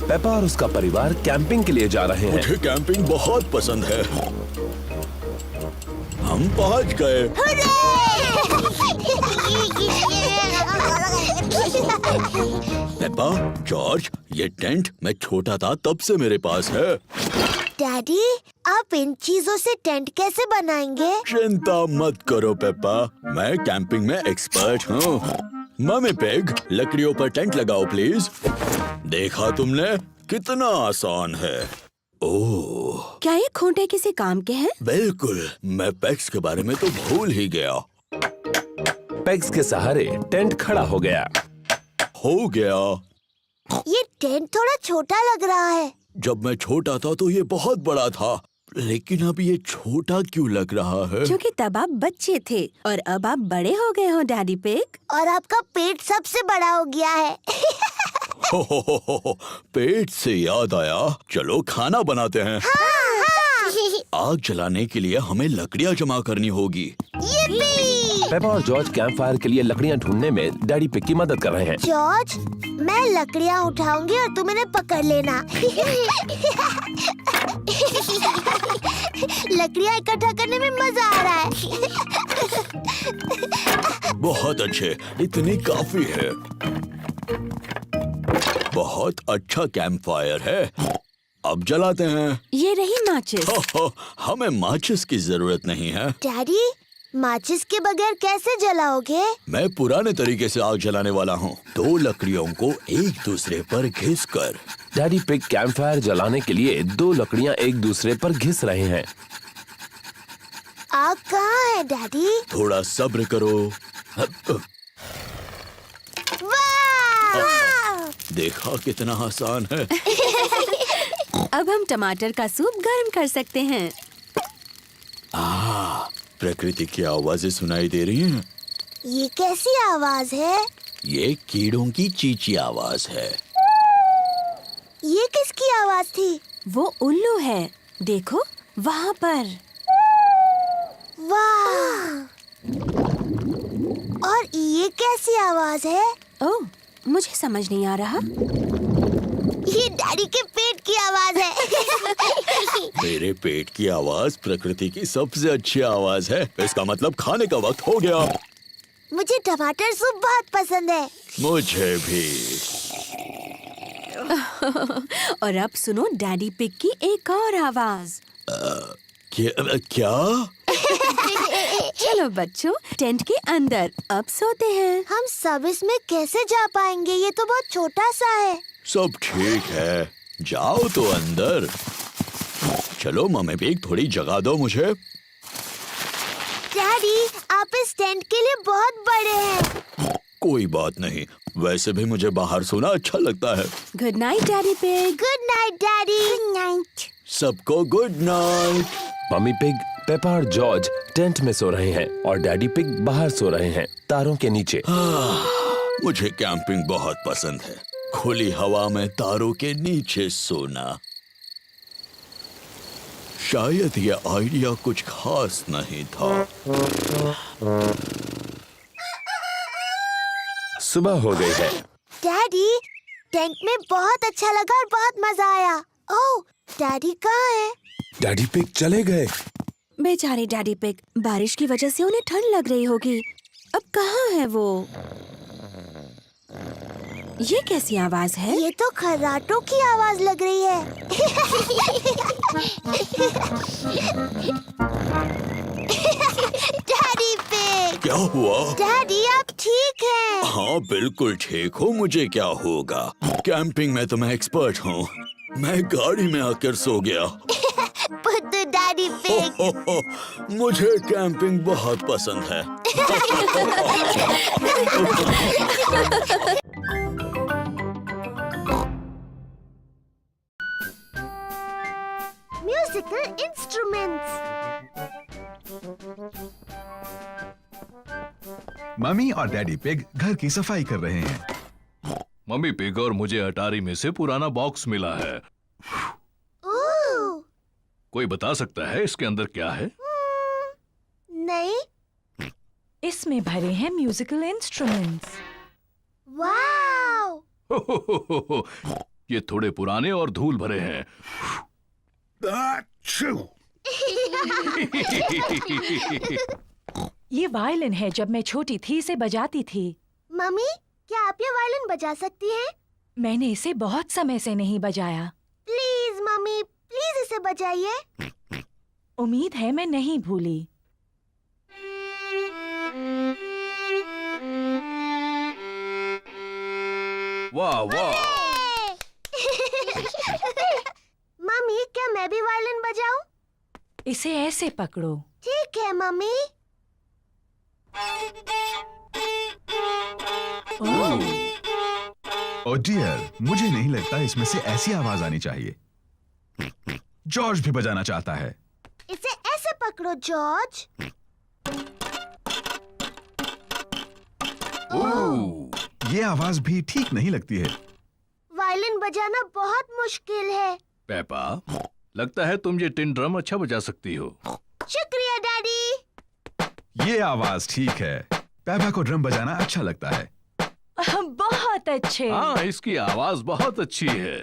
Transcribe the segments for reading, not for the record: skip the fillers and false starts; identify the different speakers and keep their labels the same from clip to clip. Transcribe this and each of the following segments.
Speaker 1: Peppa और उसका परिवार कैंपिंग के लिए जा रहे हैं।
Speaker 2: मुझे कैंपिंग बहुत पसंद है। हम पहुंच गए। पेपा, जॉर्ज, ये टेंट मैं छोटा था तब से मेरे पास है।
Speaker 3: डैडी, आप इन चीजों से टेंट कैसे बनाएंगे?
Speaker 2: चिंता मत करो पेपा, मैं कैंपिंग में एक्सपर्ट हूँ। मम्मी पिग, लकड़ियों पर टेंट लगाओ प्लीज। देखा तुमने, कितना आसान है। ओह,
Speaker 4: क्या ये खूंटे किसी काम के हैं?
Speaker 2: बिल्कुल, मैं पेग्स के बारे में तो भूल ही गया।
Speaker 1: पेग्स के सहारे टेंट खड़ा हो गया।
Speaker 2: हो गया।
Speaker 3: ये टेंट थोड़ा छोटा लग रहा है।
Speaker 2: जब मैं छोटा था तो ये बहुत बड़ा था, लेकिन अब ये छोटा क्यों लग रहा है?
Speaker 4: क्योंकि तब आप बच्चे थे और अब आप बड़े हो गए हो डैडी पिग।
Speaker 3: और आपका पेट सबसे बड़ा हो गया है।
Speaker 2: हो, पेट से याद आया, चलो खाना बनाते हैं। आग जलाने के लिए हमें लकड़ियाँ जमा करनी होगी।
Speaker 1: पेपा और जॉर्ज कैंप फायर के लिए लकड़ियाँ ढूंढने में डैडी पिग की मदद कर रहे हैं।
Speaker 3: जॉर्ज, मैं लकड़ियाँ उठाऊंगी और तुम इन्हें पकड़ लेना। लकड़ियाँ इकट्ठा करने में मजा आ रहा है।
Speaker 2: बहुत अच्छे, इतनी काफी है। बहुत अच्छा कैंप फायर है। अब जलाते हैं।
Speaker 4: ये रही माचिस।
Speaker 2: हमें माचिस की जरूरत नहीं है।
Speaker 3: डैडी, माचिस के बगैर कैसे जलाओगे?
Speaker 2: मैं पुराने तरीके से आग जलाने वाला हूँ। 2 लकड़ियों को एक दूसरे पर घिसकर।
Speaker 1: डैडी पिग कैंप फायर जलाने के लिए 2 लकड़ियाँ एक दूसरे पर घिस रहे हैं।
Speaker 3: आग कहाँ है डैडी?
Speaker 2: थोड़ा सब्र करो।
Speaker 3: वाह!
Speaker 2: देखा कितना आसान है।
Speaker 4: अब हम टमाटर का सूप गर्म कर सकते हैं।
Speaker 2: प्रकृति की आवाजें सुनाई दे रही हैं।
Speaker 3: ये कैसी आवाज है?
Speaker 2: ये कीड़ों की चींची आवाज है।
Speaker 3: ये किसकी आवाज थी?
Speaker 4: वो उल्लू है, देखो वहाँ पर।
Speaker 3: वाह! और ये कैसी आवाज है?
Speaker 4: ओह, मुझे समझ नहीं आ रहा।
Speaker 3: ये डैडी के पेट की आवाज है।
Speaker 2: मेरे पेट की आवाज प्रकृति की सबसे अच्छी आवाज है। इसका मतलब खाने का वक्त हो गया।
Speaker 3: मुझे टमाटर सूप बहुत पसंद है।
Speaker 2: मुझे भी।
Speaker 4: और अब सुनो डैडी पिग की एक और आवाज।
Speaker 2: क्या?
Speaker 4: चलो बच्चों, टेंट के अंदर अब सोते हैं।
Speaker 3: हम सब इसमें कैसे जा पाएंगे? ये तो बहुत छोटा सा है।
Speaker 2: सब ठीक है, जाओ तो अंदर। चलो मम्मी पिग, थोड़ी जगह दो मुझे।
Speaker 3: डैडी, आप इस टेंट के लिए बहुत बड़े हैं।
Speaker 2: कोई बात नहीं, वैसे भी मुझे बाहर सोना अच्छा लगता है।
Speaker 4: Good night daddy pig.
Speaker 3: Good night daddy. Good night.
Speaker 2: सबको good night.
Speaker 1: Mummy pig, Peppa और जॉर्ज टेंट में सो रहे हैं और डैडी पिग बाहर सो रहे हैं, तारों के नीचे।
Speaker 2: मुझे कैंपिंग बहुत पसंद है, खुली हवा में तारों के नीचे सोना। शायद ये आइडिया कुछ खास नहीं था।
Speaker 1: सुबह हो गई है।
Speaker 3: डैडी, टेंट में बहुत अच्छा लगा और बहुत मजा आया। ओह, डैडी कहाँ है?
Speaker 1: डैडी पिग चले गए।
Speaker 4: बेचारे डैडी पिग, बारिश की वजह से उन्हें ठंड लग रही होगी। अब कहाँ है वो? ये कैसी आवाज है?
Speaker 3: ये तो खर्राटों की आवाज लग रही है। Daddy pig.
Speaker 2: क्या हुआ?
Speaker 3: डैडी, आप ठीक हैं?
Speaker 2: हाँ बिल्कुल ठीक हूँ, मुझे क्या होगा। कैंपिंग में तो मैं एक्सपर्ट हूँ। मैं गाड़ी में आकर सो गया।
Speaker 3: पुत्तू डैडी पिग।
Speaker 2: मुझे कैंपिंग बहुत पसंद है।
Speaker 3: Musical instruments.
Speaker 5: मम्मी और डैडी पिग घर की सफाई कर रहे हैं।
Speaker 6: मम्मी पिग और मुझे अटारी में से पुराना बॉक्स मिला है।
Speaker 3: ओह,
Speaker 6: कोई बता सकता है इसके अंदर क्या है?
Speaker 3: नहीं।
Speaker 7: इसमें भरे हैं म्यूजिकल इंस्ट्रूमेंट्स।
Speaker 3: वाव!
Speaker 6: ये थोड़े पुराने और धूल भरे हैं।
Speaker 7: ये वायलिन है। जब मैं छोटी थी इसे बजाती थी।
Speaker 3: मम्मी, क्या आप ये वायलिन बजा सकती हैं?
Speaker 7: मैंने इसे बहुत समय से नहीं बजाया।
Speaker 3: प्लीज मम्मी, प्लीज इसे बजाइए।
Speaker 7: उम्मीद है मैं नहीं भूली।
Speaker 6: वाह वाह।
Speaker 3: मम्मी, क्या मैं भी वायलिन बजाऊं?
Speaker 7: इसे ऐसे पकड़ो।
Speaker 3: ठीक है मम्मी।
Speaker 5: ओ डियर, मुझे नहीं लगता इसमें से ऐसी आवाज आनी चाहिए। जॉर्ज भी बजाना चाहता है।
Speaker 3: इसे ऐसे पकड़ो जॉर्ज।
Speaker 5: ये आवाज भी ठीक नहीं लगती है।
Speaker 3: वायलिन बजाना बहुत मुश्किल है।
Speaker 6: पेपा, लगता है तुम ये टिन ड्रम अच्छा बजा सकती हो।
Speaker 3: शुक्रिया डैडी।
Speaker 5: ये आवाज ठीक है। पेपा को ड्रम बजाना अच्छा लगता है।
Speaker 7: बहुत अच्छे।
Speaker 6: हाँ, इसकी आवाज बहुत अच्छी है।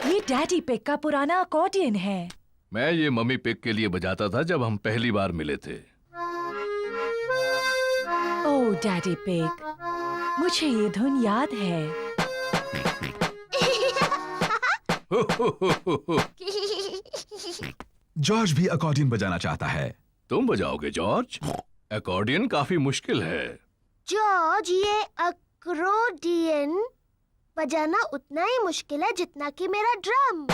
Speaker 7: ये डैडी पिग का पुराना अकॉर्डियन है।
Speaker 6: मैं ये मम्मी पिग के लिए बजाता था जब हम पहली बार मिले थे।
Speaker 7: ओह डैडी पिग, मुझे ये धुन याद है।
Speaker 5: जॉर्ज भी अकॉर्डियन बजाना चाहता है।
Speaker 6: तुम बजाओगे जॉर्ज? अकॉर्डियन काफी मुश्किल है।
Speaker 3: जॉर्ज, ये अकॉर्डियन बजाना उतना ही मुश्किल है जितना कि मेरा ड्रम।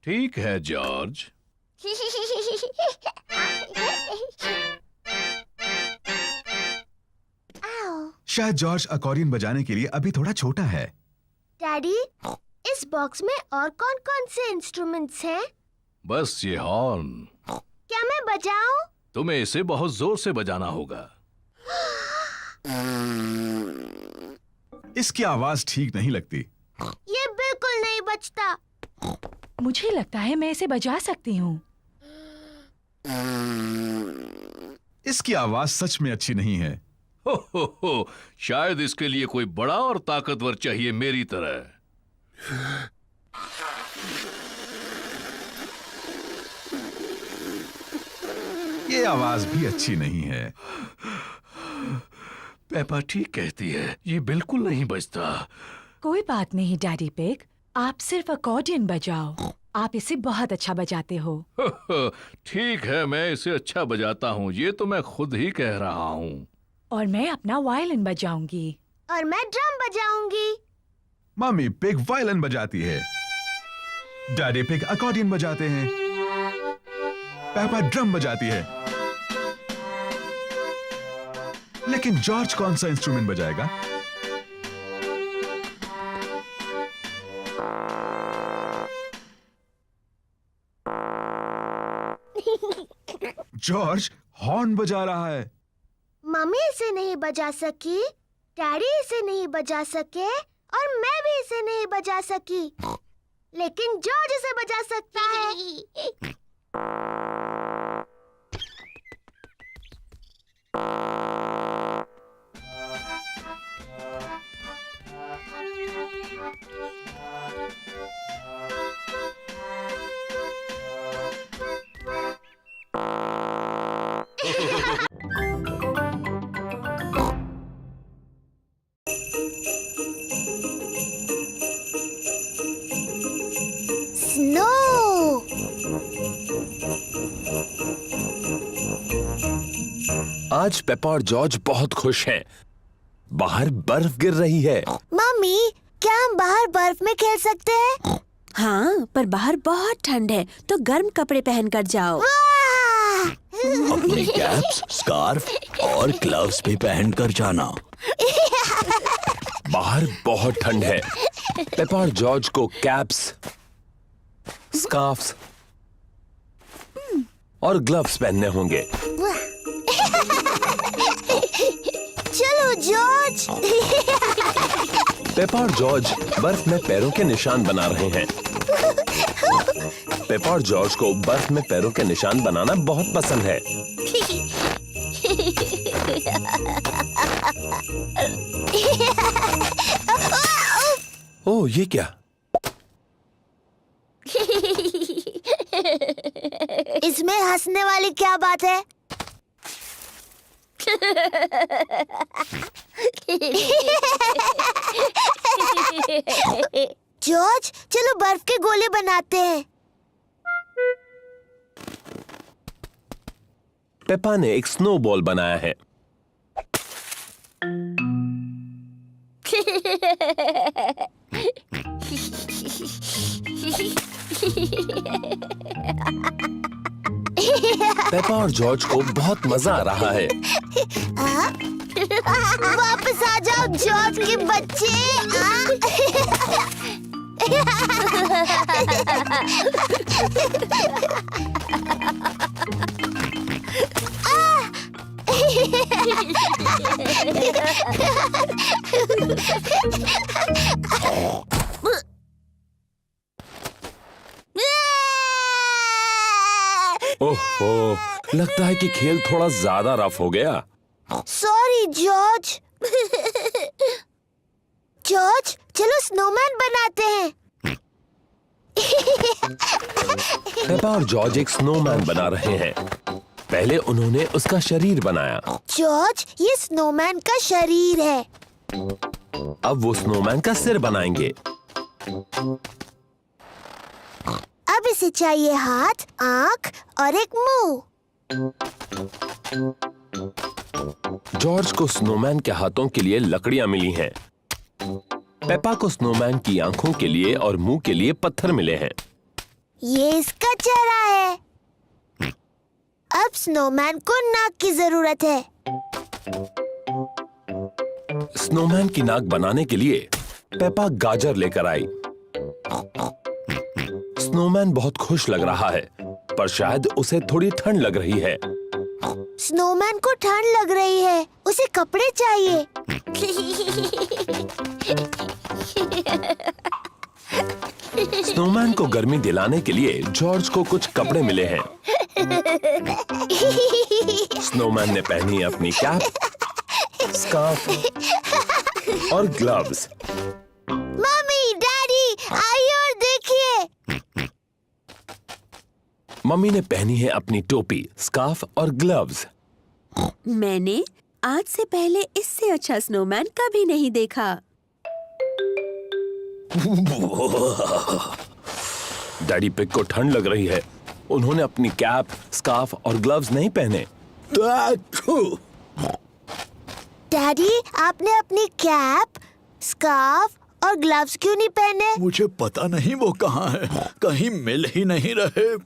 Speaker 6: ठीक है जॉर्ज।
Speaker 3: आओ।
Speaker 5: शायद जॉर्ज अकॉर्डियन बजाने के लिए अभी थोड़ा छोटा है।
Speaker 3: डैडी, इस बॉक्स में और कौन-कौन से इंस्ट्रूमेंट्स हैं?
Speaker 6: बस ये हॉर्न।
Speaker 3: क्या मैं बजाऊं?
Speaker 6: तुम्हें इसे बहुत जोर से बजाना होगा।
Speaker 5: इसकी आवाज ठीक नहीं लगती।
Speaker 3: ये बिल्कुल नहीं बजता।
Speaker 7: मुझे लगता है मैं इसे बजा सकती हूँ।
Speaker 5: इसकी आवाज सच में अच्छी नहीं है।
Speaker 6: हो, शायद इसके लिए कोई बड़ा और ताकतवर चाहिए मेरी तरह।
Speaker 5: ये आवाज भी अच्छी नहीं है।
Speaker 6: पेपा ठीक कहती है, ये बिल्कुल नहीं बजता।
Speaker 7: कोई बात नहीं डैडी पिग, आप सिर्फ अकॉर्डियन बजाओ। आप इसे बहुत अच्छा बजाते हो।
Speaker 6: ठीक है, मैं इसे अच्छा बजाता हूँ, ये तो मैं खुद ही कह रहा हूँ।
Speaker 7: और मैं अपना वायलिन बजाऊंगी।
Speaker 3: और मैं ड्रम बजाऊंगी।
Speaker 5: मम्मी पिग वायलिन बजाती है। डैडी पिग अकॉर्डियन बजाते हैं। पेपा ड्रम बजाती है। लेकिन जॉर्ज कौन सा इंस्ट्रूमेंट बजाएगा? जॉर्ज हॉर्न बजा रहा है।
Speaker 3: मम्मी इसे नहीं बजा सकी, डैडी इसे नहीं बजा सके और मैं भी इसे नहीं बजा सकी, लेकिन जॉर्ज इसे बजा सकता है। स्नो।
Speaker 1: आज पेपा और जॉर्ज बहुत खुश हैं। बाहर बर्फ गिर रही है।
Speaker 3: मम्मी, क्या हम बाहर बर्फ में खेल सकते हैं?
Speaker 4: हाँ, पर बाहर बहुत ठंड है, तो गर्म कपड़े पहनकर जाओ।
Speaker 3: वाह!
Speaker 2: अपनी कैप्स, स्कार्फ और ग्लव्स भी पहनकर जाना।
Speaker 1: बाहर बहुत ठंड है। पेपा और जॉर्ज को कैप्स, स्कार्फ्स और ग्लव्स पहनने होंगे।
Speaker 3: चलो जॉर्ज।
Speaker 1: पेपा और जॉर्ज बर्फ में पैरों के निशान बना रहे हैं। पेपा और जॉर्ज को बर्फ में पैरों के निशान बनाना बहुत पसंद है। ओह, ये क्या?
Speaker 3: इसमें हंसने वाली क्या बात है? जॉर्ज, चलो बर्फ के गोले बनाते हैं।
Speaker 1: पेपा ने एक स्नोबॉल बनाया है। पेपा और जॉर्ज को बहुत मजा आ रहा है।
Speaker 3: वापस आ जाओ जॉर्ज के बच्चे।
Speaker 1: ओह, लगता है कि खेल थोड़ा ज्यादा रफ हो गया।
Speaker 3: Sorry George. जॉर्ज, चलो स्नोमैन बनाते हैं।
Speaker 1: पेपा और जॉर्ज एक स्नोमैन बना रहे हैं। पहले उन्होंने उसका शरीर बनाया।
Speaker 3: जॉर्ज, ये स्नोमैन का शरीर है।
Speaker 1: अब वो स्नोमैन का सिर बनाएंगे।
Speaker 3: अब इसे चाहिए हाथ, आंख और एक मुंह।
Speaker 1: जॉर्ज को स्नोमैन के हाथों के लिए लकड़ियां मिली हैं। पेपा को स्नोमैन की आंखों के लिए और मुंह के लिए पत्थर मिले हैं।
Speaker 3: ये इसका चेहरा है। अब स्नोमैन को नाक की जरूरत है।
Speaker 1: स्नोमैन की नाक बनाने के लिए पेपा गाजर लेकर आई। स्नोमैन बहुत खुश लग रहा है, पर शायद उसे थोड़ी ठंड लग रही है।
Speaker 3: स्नोमैन को ठंड लग रही है, उसे कपड़े चाहिए।
Speaker 1: स्नोमैन को गर्मी दिलाने के लिए जॉर्ज को कुछ कपड़े मिले हैं। स्नोमैन ने पहनी अपनी कैप, स्कार्फ और ग्लव्स।
Speaker 3: मम्मी, डैडी, आइए और देखिए।
Speaker 1: मम्मी ने पहनी है अपनी टोपी, स्कार्फ और ग्लव्स।
Speaker 4: मैंने आज से पहले इससे अच्छा स्नोमैन कभी नहीं देखा।
Speaker 1: डैडी पिग को ठंड लग रही है। उन्होंने अपनी कैप, स्कार्फ और ग्लव्स नहीं पहने।
Speaker 3: डैडी, आपने अपनी कैप, स्कार्फ और ग्लव्स क्यों नहीं पहने?
Speaker 2: मुझे पता नहीं वो कहाँ है, कहीं मिल ही नहीं रहे।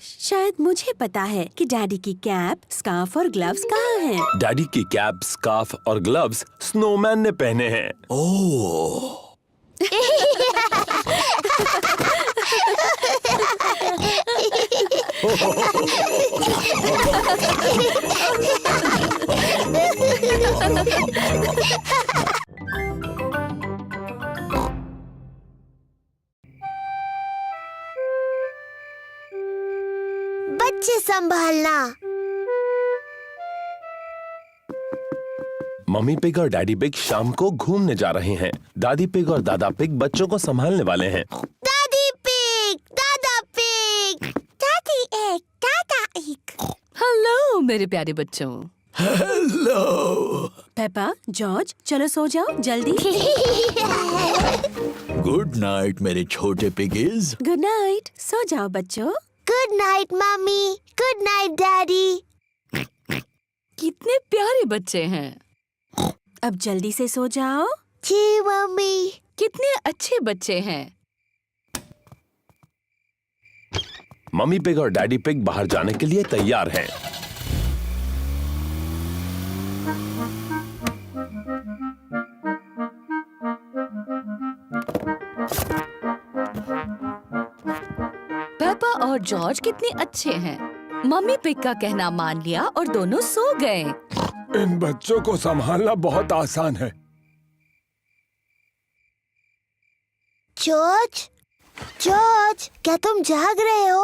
Speaker 4: शायद मुझे पता है कि डैडी की कैप, स्कार्फ और ग्लव्स कहाँ हैं।
Speaker 1: डैडी की कैप, स्कार्फ और ग्लव्स स्नोमैन ने पहने हैं।
Speaker 2: ओह,
Speaker 3: बच्चे संभालना।
Speaker 1: मम्मी पिग और डैडी पिग शाम को घूमने जा रहे हैं। दादी पिग और दादा पिग बच्चों को संभालने वाले हैं।
Speaker 3: दादी पिग, दादा पिग, दादी एक, दादा एक।
Speaker 7: हेलो मेरे प्यारे बच्चों।
Speaker 2: हेलो।
Speaker 4: पेपा, जॉर्ज, चलो सो जाओ जल्दी।
Speaker 2: गुड नाइट मेरे छोटे पिगीज।
Speaker 4: गुड नाइट, सो जाओ बच्चों।
Speaker 3: Good night mummy, good night daddy.
Speaker 7: कितने प्यारे बच्चे हैं।
Speaker 4: अब जल्दी से सो जाओ।
Speaker 3: जी मम्मी।
Speaker 7: कितने अच्छे बच्चे हैं।
Speaker 1: मम्मी पिग और डैडी पिग बाहर जाने के लिए तैयार हैं।
Speaker 7: पेपा और जॉर्ज कितने अच्छे हैं। मम्मी पिग का कहना मान लिया और दोनों सो गए।
Speaker 1: इन बच्चों को संभालना बहुत आसान है।
Speaker 3: जॉर्ज, जॉर्ज, क्या तुम जाग रहे हो?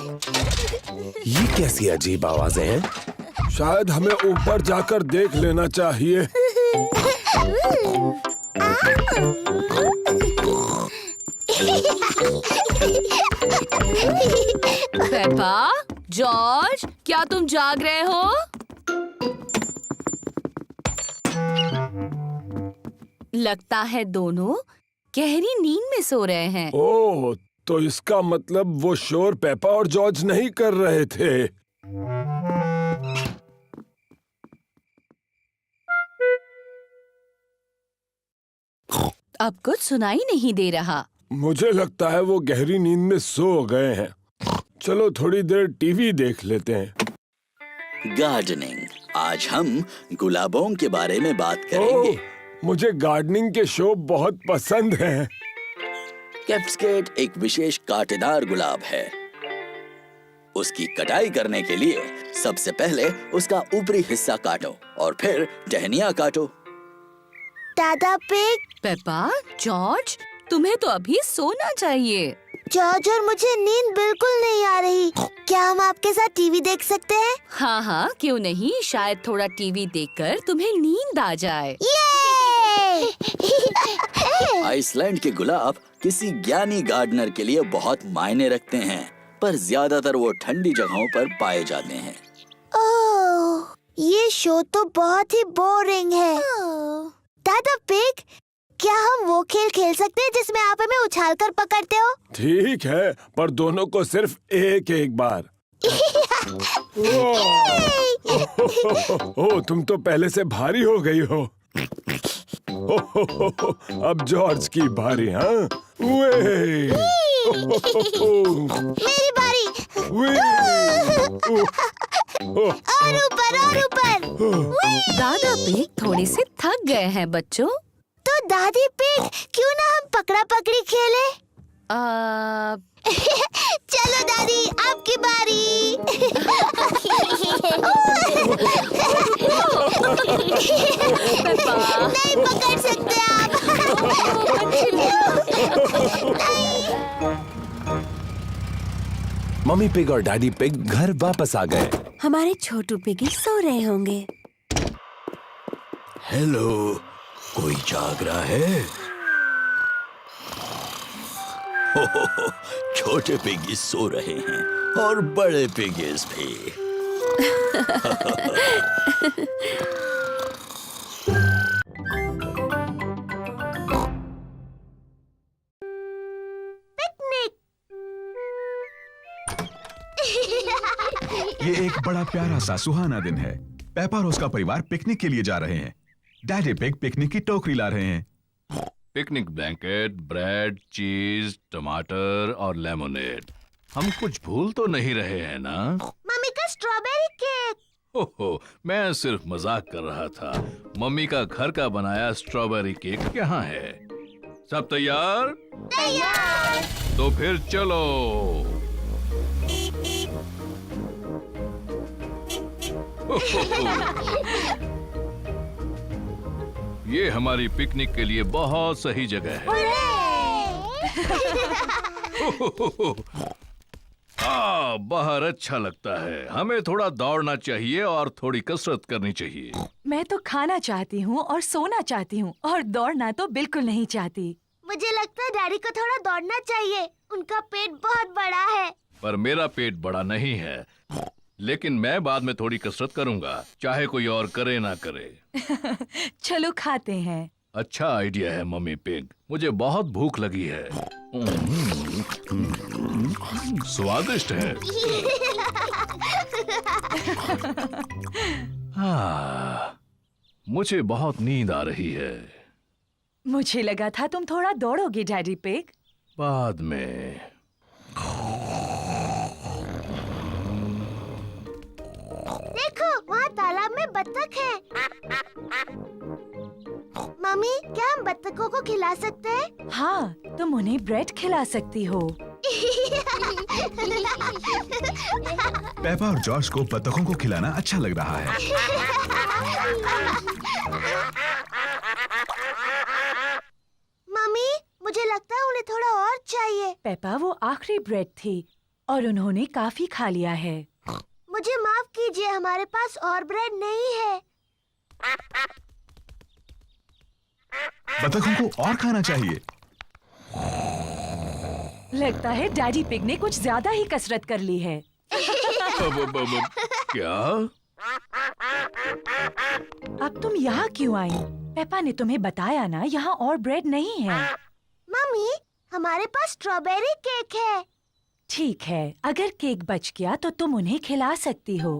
Speaker 1: ये कैसी अजीब आवाजें हैं?
Speaker 8: शायद हमें ऊपर जाकर देख लेना चाहिए।
Speaker 9: पेपा, जॉर्ज, क्या तुम जाग रहे हो? लगता है दोनों गहरी नींद में सो रहे हैं।
Speaker 8: ओह, तो इसका मतलब वो शोर पेपा और जॉर्ज नहीं कर रहे थे।
Speaker 9: अब कुछ सुनाई नहीं दे रहा।
Speaker 8: मुझे लगता है वो गहरी नींद में सो गए हैं। चलो थोड़ी देर टीवी देख लेते हैं।
Speaker 2: गार्डनिंग। आज हम गुलाबों के बारे में बात करेंगे।
Speaker 8: मुझे गार्डनिंग के शो बहुत पसंद हैं।
Speaker 2: कैप्सकेट एक विशेष कांटेदार गुलाब है। उसकी कटाई करने के लिए सबसे पहले उसका ऊपरी हिस्सा काटो और फिर टहनियाँ काटो।
Speaker 3: दादा पिग,
Speaker 9: पेपा, जॉर्ज, तुम्हें तो अभी सोना चाहिए।
Speaker 3: जॉर्ज और मुझे नींद बिल्कुल नहीं आ रही। क्या हम आपके साथ टीवी देख सकते हैं?
Speaker 9: हाँ हाँ, क्यों नहीं। शायद थोड़ा टीवी देखकर तुम्हें नींद आ जाए।
Speaker 3: ये!
Speaker 2: आइसलैंड के गुलाब किसी ज्ञानी गार्डनर के लिए बहुत मायने रखते हैं, पर ज्यादातर वो ठंडी जगहों पर पाए जाते हैं।
Speaker 3: ओह, ये शो तो बहुत ही बोरिंग है। दादा पिग, क्या हम वो खेल खेल सकते हैं जिसमें आप हमें उछालकर पकड़ते हो?
Speaker 8: ठीक है, पर दोनों को सिर्फ एक एक बार। ओह, तुम तो पहले से भारी हो गई हो। अब जॉर्ज की बारी। हाँ,
Speaker 3: मेरी बारी। और ऊपर और ऊपर।
Speaker 9: दादा पिग थोड़े से थक गए हैं बच्चों।
Speaker 3: तो दादी पिग, क्यों ना हम पकड़ा पकड़ी खेले? चलो दादी, आपकी बारी। नहीं पकड़ सकते आप।
Speaker 1: मम्मी पिग और डैडी पिग घर वापस आ गए।
Speaker 4: हमारे छोटू पिगी सो रहे होंगे।
Speaker 2: हेलो, कोई जाग रहा है? हो, छोटे पिगीज सो रहे हैं और बड़े पिगीज भी।
Speaker 3: पिकनिक।
Speaker 5: ये एक बड़ा प्यारा सा सुहाना दिन है। पेपा और उसका परिवार पिकनिक के लिए जा रहे हैं। डैडी पिग पिकनिक की टोकरी ला रहे हैं।
Speaker 6: पिकनिक ब्लैंकेट, ब्रेड, चीज, टमाटर और लेमोनेड। हम कुछ भूल तो नहीं रहे हैं ना?
Speaker 3: मम्मी का स्ट्रॉबेरी केक।
Speaker 6: ओहो, मैं सिर्फ मजाक कर रहा था। मम्मी का घर का बनाया स्ट्रॉबेरी केक यहाँ है। सब तैयार?
Speaker 3: तैयार।
Speaker 6: तो फिर चलो। ये हमारी पिकनिक के लिए बहुत सही जगह है। बाहर अच्छा लगता है। हमें थोड़ा दौड़ना चाहिए और थोड़ी कसरत करनी चाहिए।
Speaker 7: मैं तो खाना चाहती हूँ और सोना चाहती हूँ और दौड़ना तो बिल्कुल नहीं चाहती।
Speaker 3: मुझे लगता है डैडी को थोड़ा दौड़ना चाहिए। उनका पेट बहुत बड़ा है।
Speaker 6: पर मेरा पेट बड़ा नहीं है। लेकिन मैं बाद में थोड़ी कसरत करूंगा, चाहे कोई और करे ना करे।
Speaker 7: चलो खाते हैं।
Speaker 6: अच्छा आइडिया है मम्मी पिग। मुझे बहुत भूख लगी है। स्वादिष्ट है। मुझे बहुत नींद आ रही है।
Speaker 7: मुझे लगा था तुम थोड़ा दौड़ोगे डैडी पिग।
Speaker 6: बाद में।
Speaker 3: देखो, वहाँ तालाब में बत्तख है। मम्मी, क्या हम बत्तखों को खिला सकते हैं?
Speaker 7: हाँ, तुम उन्हें ब्रेड खिला सकती हो।
Speaker 5: पेपा और जॉर्ज को बतखों को खिलाना अच्छा लग रहा है।
Speaker 3: मम्मी, मुझे लगता है उन्हें थोड़ा और चाहिए।
Speaker 7: पेपा, वो आखिरी ब्रेड थी और उन्होंने काफी खा लिया है।
Speaker 3: मुझे माफ कीजिए, हमारे पास और ब्रेड नहीं है।
Speaker 5: बतखों को और खाना चाहिए।
Speaker 7: लगता है डैडी पिग ने कुछ ज्यादा ही कसरत कर ली है।
Speaker 6: क्या?
Speaker 7: अब तुम यहाँ क्यों आई? पेपा ने तुम्हें बताया ना, यहाँ और ब्रेड नहीं है।
Speaker 3: मम्मी, हमारे पास स्ट्रॉबेरी केक है।
Speaker 7: ठीक है, अगर केक बच गया तो तुम उन्हें खिला सकती हो।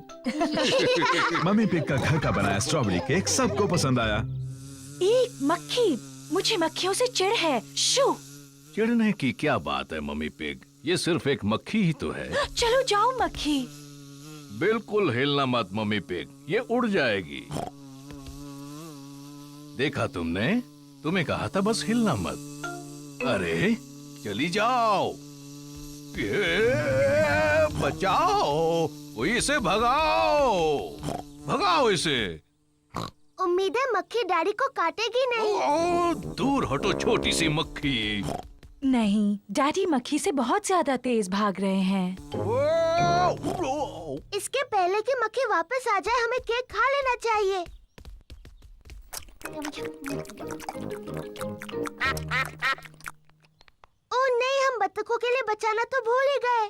Speaker 5: मम्मी पिग का घर का बनाया स्ट्रॉबेरी केक सबको पसंद आया।
Speaker 7: एक मक्खी, मुझे मक्खियों से चिढ़ है। शू!
Speaker 6: चिढ़ने की क्या बात है मम्मी पिग, ये सिर्फ एक मक्खी ही तो है।
Speaker 7: चलो जाओ मक्खी।
Speaker 6: बिल्कुल हिलना मत मम्मी पिग, ये उड़ जाएगी। देखा तुमने, तुम्हें कहा था बस हिलना मत। अरे चली जाओ, ये बचाओ, कोई इसे भगाओ, भगाओ इसे।
Speaker 3: उम्मीद है मक्खी डैडी को काटेगी नहीं।
Speaker 6: ओ, दूर हटो छोटी सी मक्खी।
Speaker 7: नहीं, डैडी मक्खी से बहुत ज्यादा तेज भाग रहे हैं।
Speaker 3: इसके पहले कि मक्खी वापस आ जाए, हमें केक खा लेना चाहिए। ओह नहीं, हम बत्तखों के लिए बचाना तो भूल ही गए।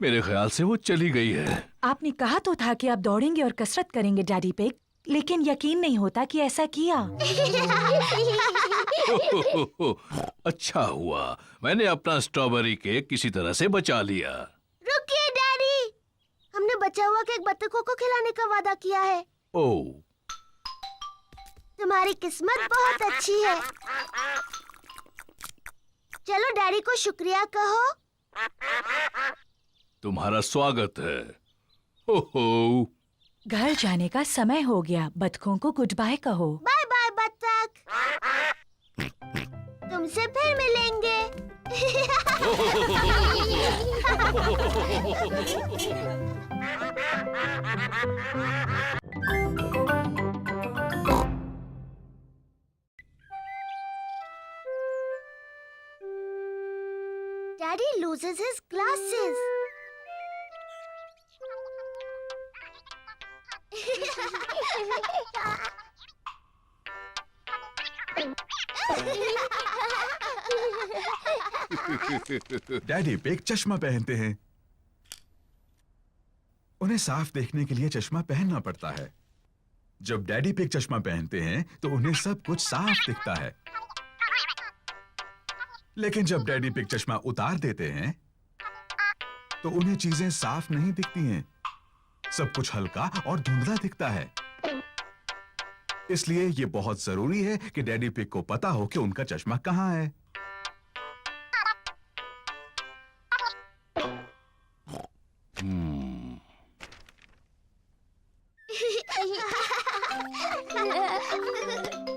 Speaker 6: मेरे ख्याल से वो चली गई है।
Speaker 7: आपने कहा तो था कि आप दौड़ेंगे और कसरत करेंगे डैडी पिग, लेकिन यकीन नहीं होता कि ऐसा किया।
Speaker 6: अच्छा हुआ मैंने अपना स्ट्रॉबेरी केक किसी तरह से बचा लिया।
Speaker 3: रुकिए डैडी, हमने बचा हुआ केक बत्तखों को खिलाने का वादा किया है।
Speaker 6: ओह,
Speaker 3: तुम्हारी किस्मत बहुत अच्छी है। चलो डैडी को शुक्रिया कहो।
Speaker 6: तुम्हारा स्वागत है। हो हो।
Speaker 7: घर जाने का समय हो गया, बतखों को गुड बाय कहो।
Speaker 3: बाय बाय बत्तख, तुमसे फिर मिलेंगे। Daddy loses his glasses.
Speaker 5: Daddy pig चश्मा पहनते हैं। उन्हें साफ देखने के लिए चश्मा पहनना पड़ता है। जब डैडी पिग चश्मा पहनते हैं तो उन्हें सब कुछ साफ दिखता है। लेकिन जब डैडी पिग चश्मा उतार देते हैं तो उन्हें चीजें साफ नहीं दिखती हैं। सब कुछ हल्का और धुंधला दिखता है। इसलिए ये बहुत जरूरी है कि डैडी पिग को पता हो कि उनका चश्मा कहाँ है।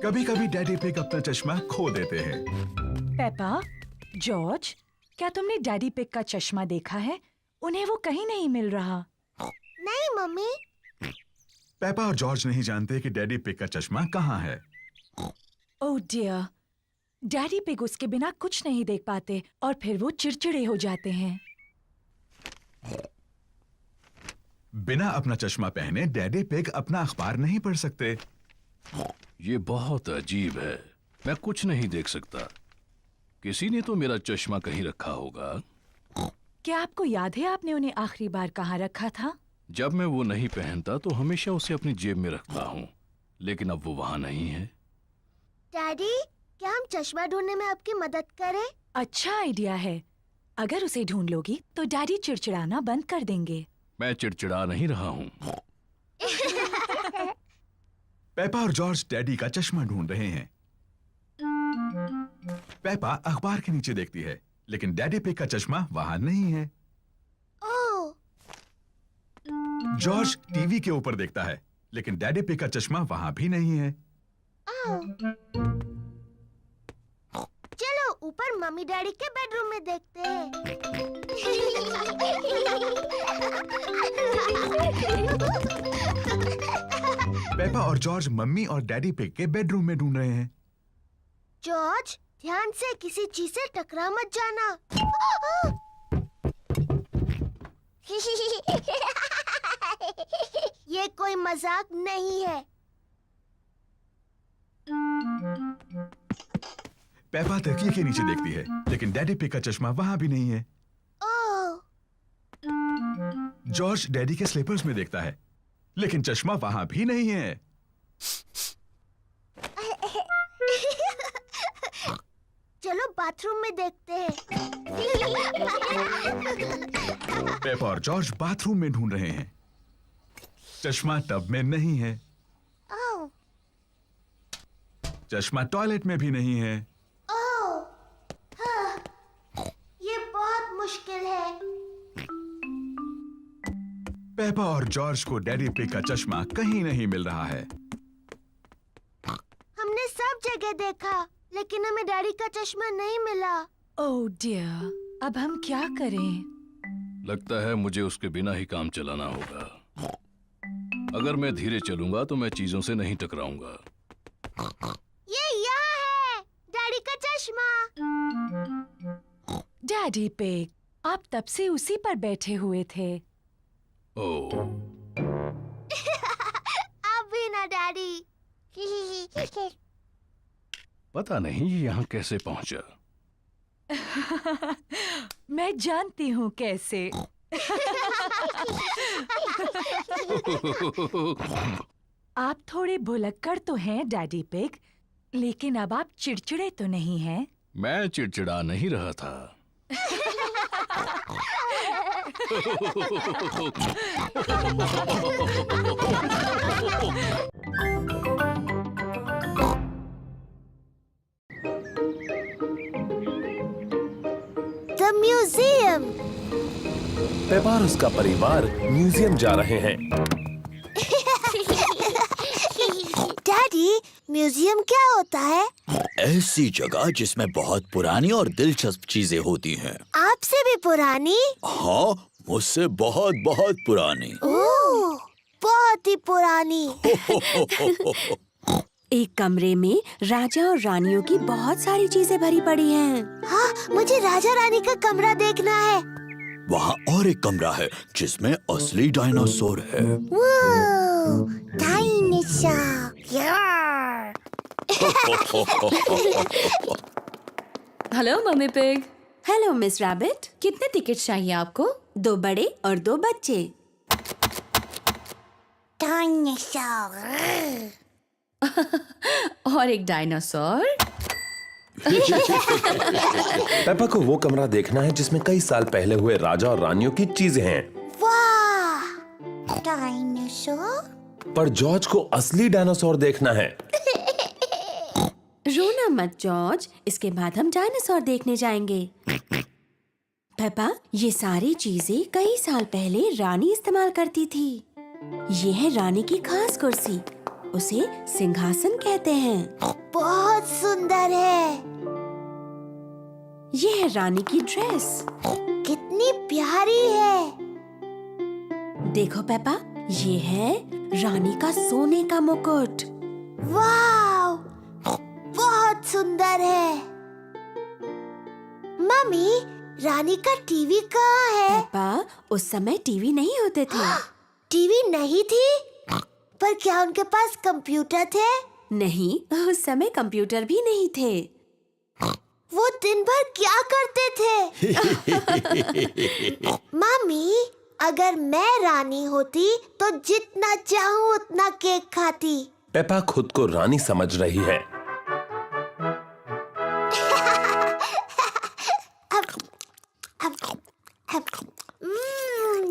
Speaker 5: कभी कभी डैडी पिग अपना चश्मा खो देते हैं।
Speaker 7: पेपा, जॉर्ज, क्या तुमने डैडी पिग का चश्मा देखा है? उन्हें वो कहीं नहीं मिल रहा।
Speaker 3: नहीं मम्मी।
Speaker 5: पेपा और जॉर्ज नहीं जानते कि डैडी पिग का चश्मा कहाँ है।
Speaker 7: ओह डियर, डैडी पिग उसके बिना कुछ नहीं देख पाते और फिर वो चिड़चिड़े हो जाते हैं।
Speaker 5: बिना अपना चश्मा पहने डैडी पिग अपना अखबार नहीं पढ़ सकते।
Speaker 6: ये बहुत अजीब है, मैं कुछ नहीं देख सकता। किसी ने तो मेरा चश्मा कहीं रखा होगा।
Speaker 7: क्या आपको याद है आपने उन्हें आखिरी बार कहाँ रखा था?
Speaker 6: जब मैं वो नहीं पहनता तो हमेशा उसे अपनी जेब में रखता हूँ, लेकिन अब वो वहाँ नहीं है।
Speaker 3: डैडी, क्या हम चश्मा ढूंढने में आपकी मदद करें?
Speaker 7: अच्छा आइडिया है। अगर उसे ढूंढ लोगी तो डैडी चिड़चिड़ाना बंद कर देंगे।
Speaker 6: मैं चिड़चिड़ा नहीं रहा हूँ।
Speaker 5: पेपा और जॉर्ज डैडी का चश्मा ढूंढ रहे हैं। पेपा अखबार के नीचे देखती है, लेकिन डैडी पिग का चश्मा वहां नहीं है।
Speaker 3: ओह,
Speaker 5: जॉर्ज टीवी के ऊपर देखता है, लेकिन डैडी पिग का चश्मा वहां भी नहीं है।
Speaker 3: चलो ऊपर मम्मी डैडी के बेडरूम में देखते हैं।
Speaker 5: पेपा और जॉर्ज मम्मी और डैडी पिग के बेडरूम में ढूंढ रहे हैं।
Speaker 3: जॉर्ज, ध्यान से किसी चीज से टकरा मत जाना। ये कोई मजाक नहीं है।
Speaker 5: पेपा तकिए के नीचे देखती है, लेकिन डैडी पिग का चश्मा वहां भी नहीं है।
Speaker 3: ओह,
Speaker 5: जॉर्ज डैडी के स्लीपर्स में देखता है, लेकिन चश्मा वहां भी नहीं है।
Speaker 3: चलो बाथरूम में देखते हैं।
Speaker 5: पेपा और जॉर्ज बाथरूम में ढूंढ रहे हैं। चश्मा टब में नहीं है।
Speaker 3: ओह,
Speaker 5: चश्मा टॉयलेट में भी नहीं है।
Speaker 3: ओह, हाँ, ये बहुत मुश्किल है।
Speaker 5: पेपा और जॉर्ज को डैडी पिग का चश्मा कहीं नहीं मिल रहा है।
Speaker 3: हमने सब जगह देखा, लेकिन हमें डैडी का चश्मा नहीं मिला।
Speaker 7: ओह डियर, अब हम क्या करें?
Speaker 6: लगता है मुझे उसके बिना ही काम चलाना होगा। अगर मैं धीरे चलूंगा तो मैं चीजों से नहीं टकराऊंगा।
Speaker 3: ये यहाँ है, डैडी का चश्मा।
Speaker 7: डैडी पिग, आप तब से उसी पर बैठे हुए थे।
Speaker 6: ओह,
Speaker 3: अब भी ना डैडी।
Speaker 6: पता नहीं ये यहाँ कैसे पहुंचा।
Speaker 7: मैं जानती हूँ कैसे। आप थोड़े भुलक्कड़ तो हैं डैडी पिग, लेकिन अब आप चिड़चिड़े तो नहीं हैं?
Speaker 6: मैं चिड़चिड़ा नहीं रहा था।
Speaker 3: The museum.
Speaker 1: पेपा और उसका परिवार म्यूजियम जा रहे हैं।
Speaker 3: डैडी, म्यूजियम क्या होता है?
Speaker 2: ऐसी जगह जिसमें बहुत पुरानी और दिलचस्प चीजें होती हैं।
Speaker 3: आपसे भी पुरानी?
Speaker 2: हाँ, मुझसे बहुत बहुत पुरानी।
Speaker 3: ओह, बहुत ही पुरानी।
Speaker 4: एक कमरे में राजा और रानियों की बहुत सारी चीजें भरी पड़ी हैं।
Speaker 3: हाँ, मुझे राजा रानी का कमरा देखना है।
Speaker 2: वहाँ और एक कमरा है जिसमें असली डायनासोर है।
Speaker 3: डायनासोर। यार।
Speaker 9: Hello mummy pig,
Speaker 4: hello miss rabbit.
Speaker 9: कितने टिकट चाहिए आपको?
Speaker 4: 2 बड़े और 2 बच्चे।
Speaker 3: डायनासोर।
Speaker 9: और एक डायनासोर।
Speaker 1: पेपा को वो कमरा देखना है जिसमें कई साल पहले हुए राजा और रानियों की चीजें हैं।
Speaker 3: वाह, डायनासोर।
Speaker 1: पर जॉर्ज को असली डायनासोर देखना है।
Speaker 4: रोना मत जॉर्ज, इसके बाद हम डायनासोर देखने जाएंगे। पेपा, ये सारी चीजें कई साल पहले रानी इस्तेमाल करती थी। ये है रानी की खास कुर्सी, उसे सिंहासन कहते हैं।
Speaker 3: बहुत सुंदर है।
Speaker 4: ये है रानी की ड्रेस।
Speaker 3: कितनी प्यारी है।
Speaker 4: देखो पेपा, ये है रानी का सोने का मुकुट।
Speaker 3: वाह, बहुत सुंदर है। मम्मी, रानी का टीवी कहाँ है?
Speaker 4: पेपा, उस समय टीवी नहीं होते थे।
Speaker 3: टीवी नहीं थी? पर क्या उनके पास कंप्यूटर थे?
Speaker 4: नहीं, उस समय कंप्यूटर भी नहीं थे।
Speaker 3: वो दिन भर क्या करते थे? मम्मी, अगर मैं रानी होती तो जितना चाहूँ उतना केक खाती।
Speaker 1: पेपा खुद को रानी समझ रही है।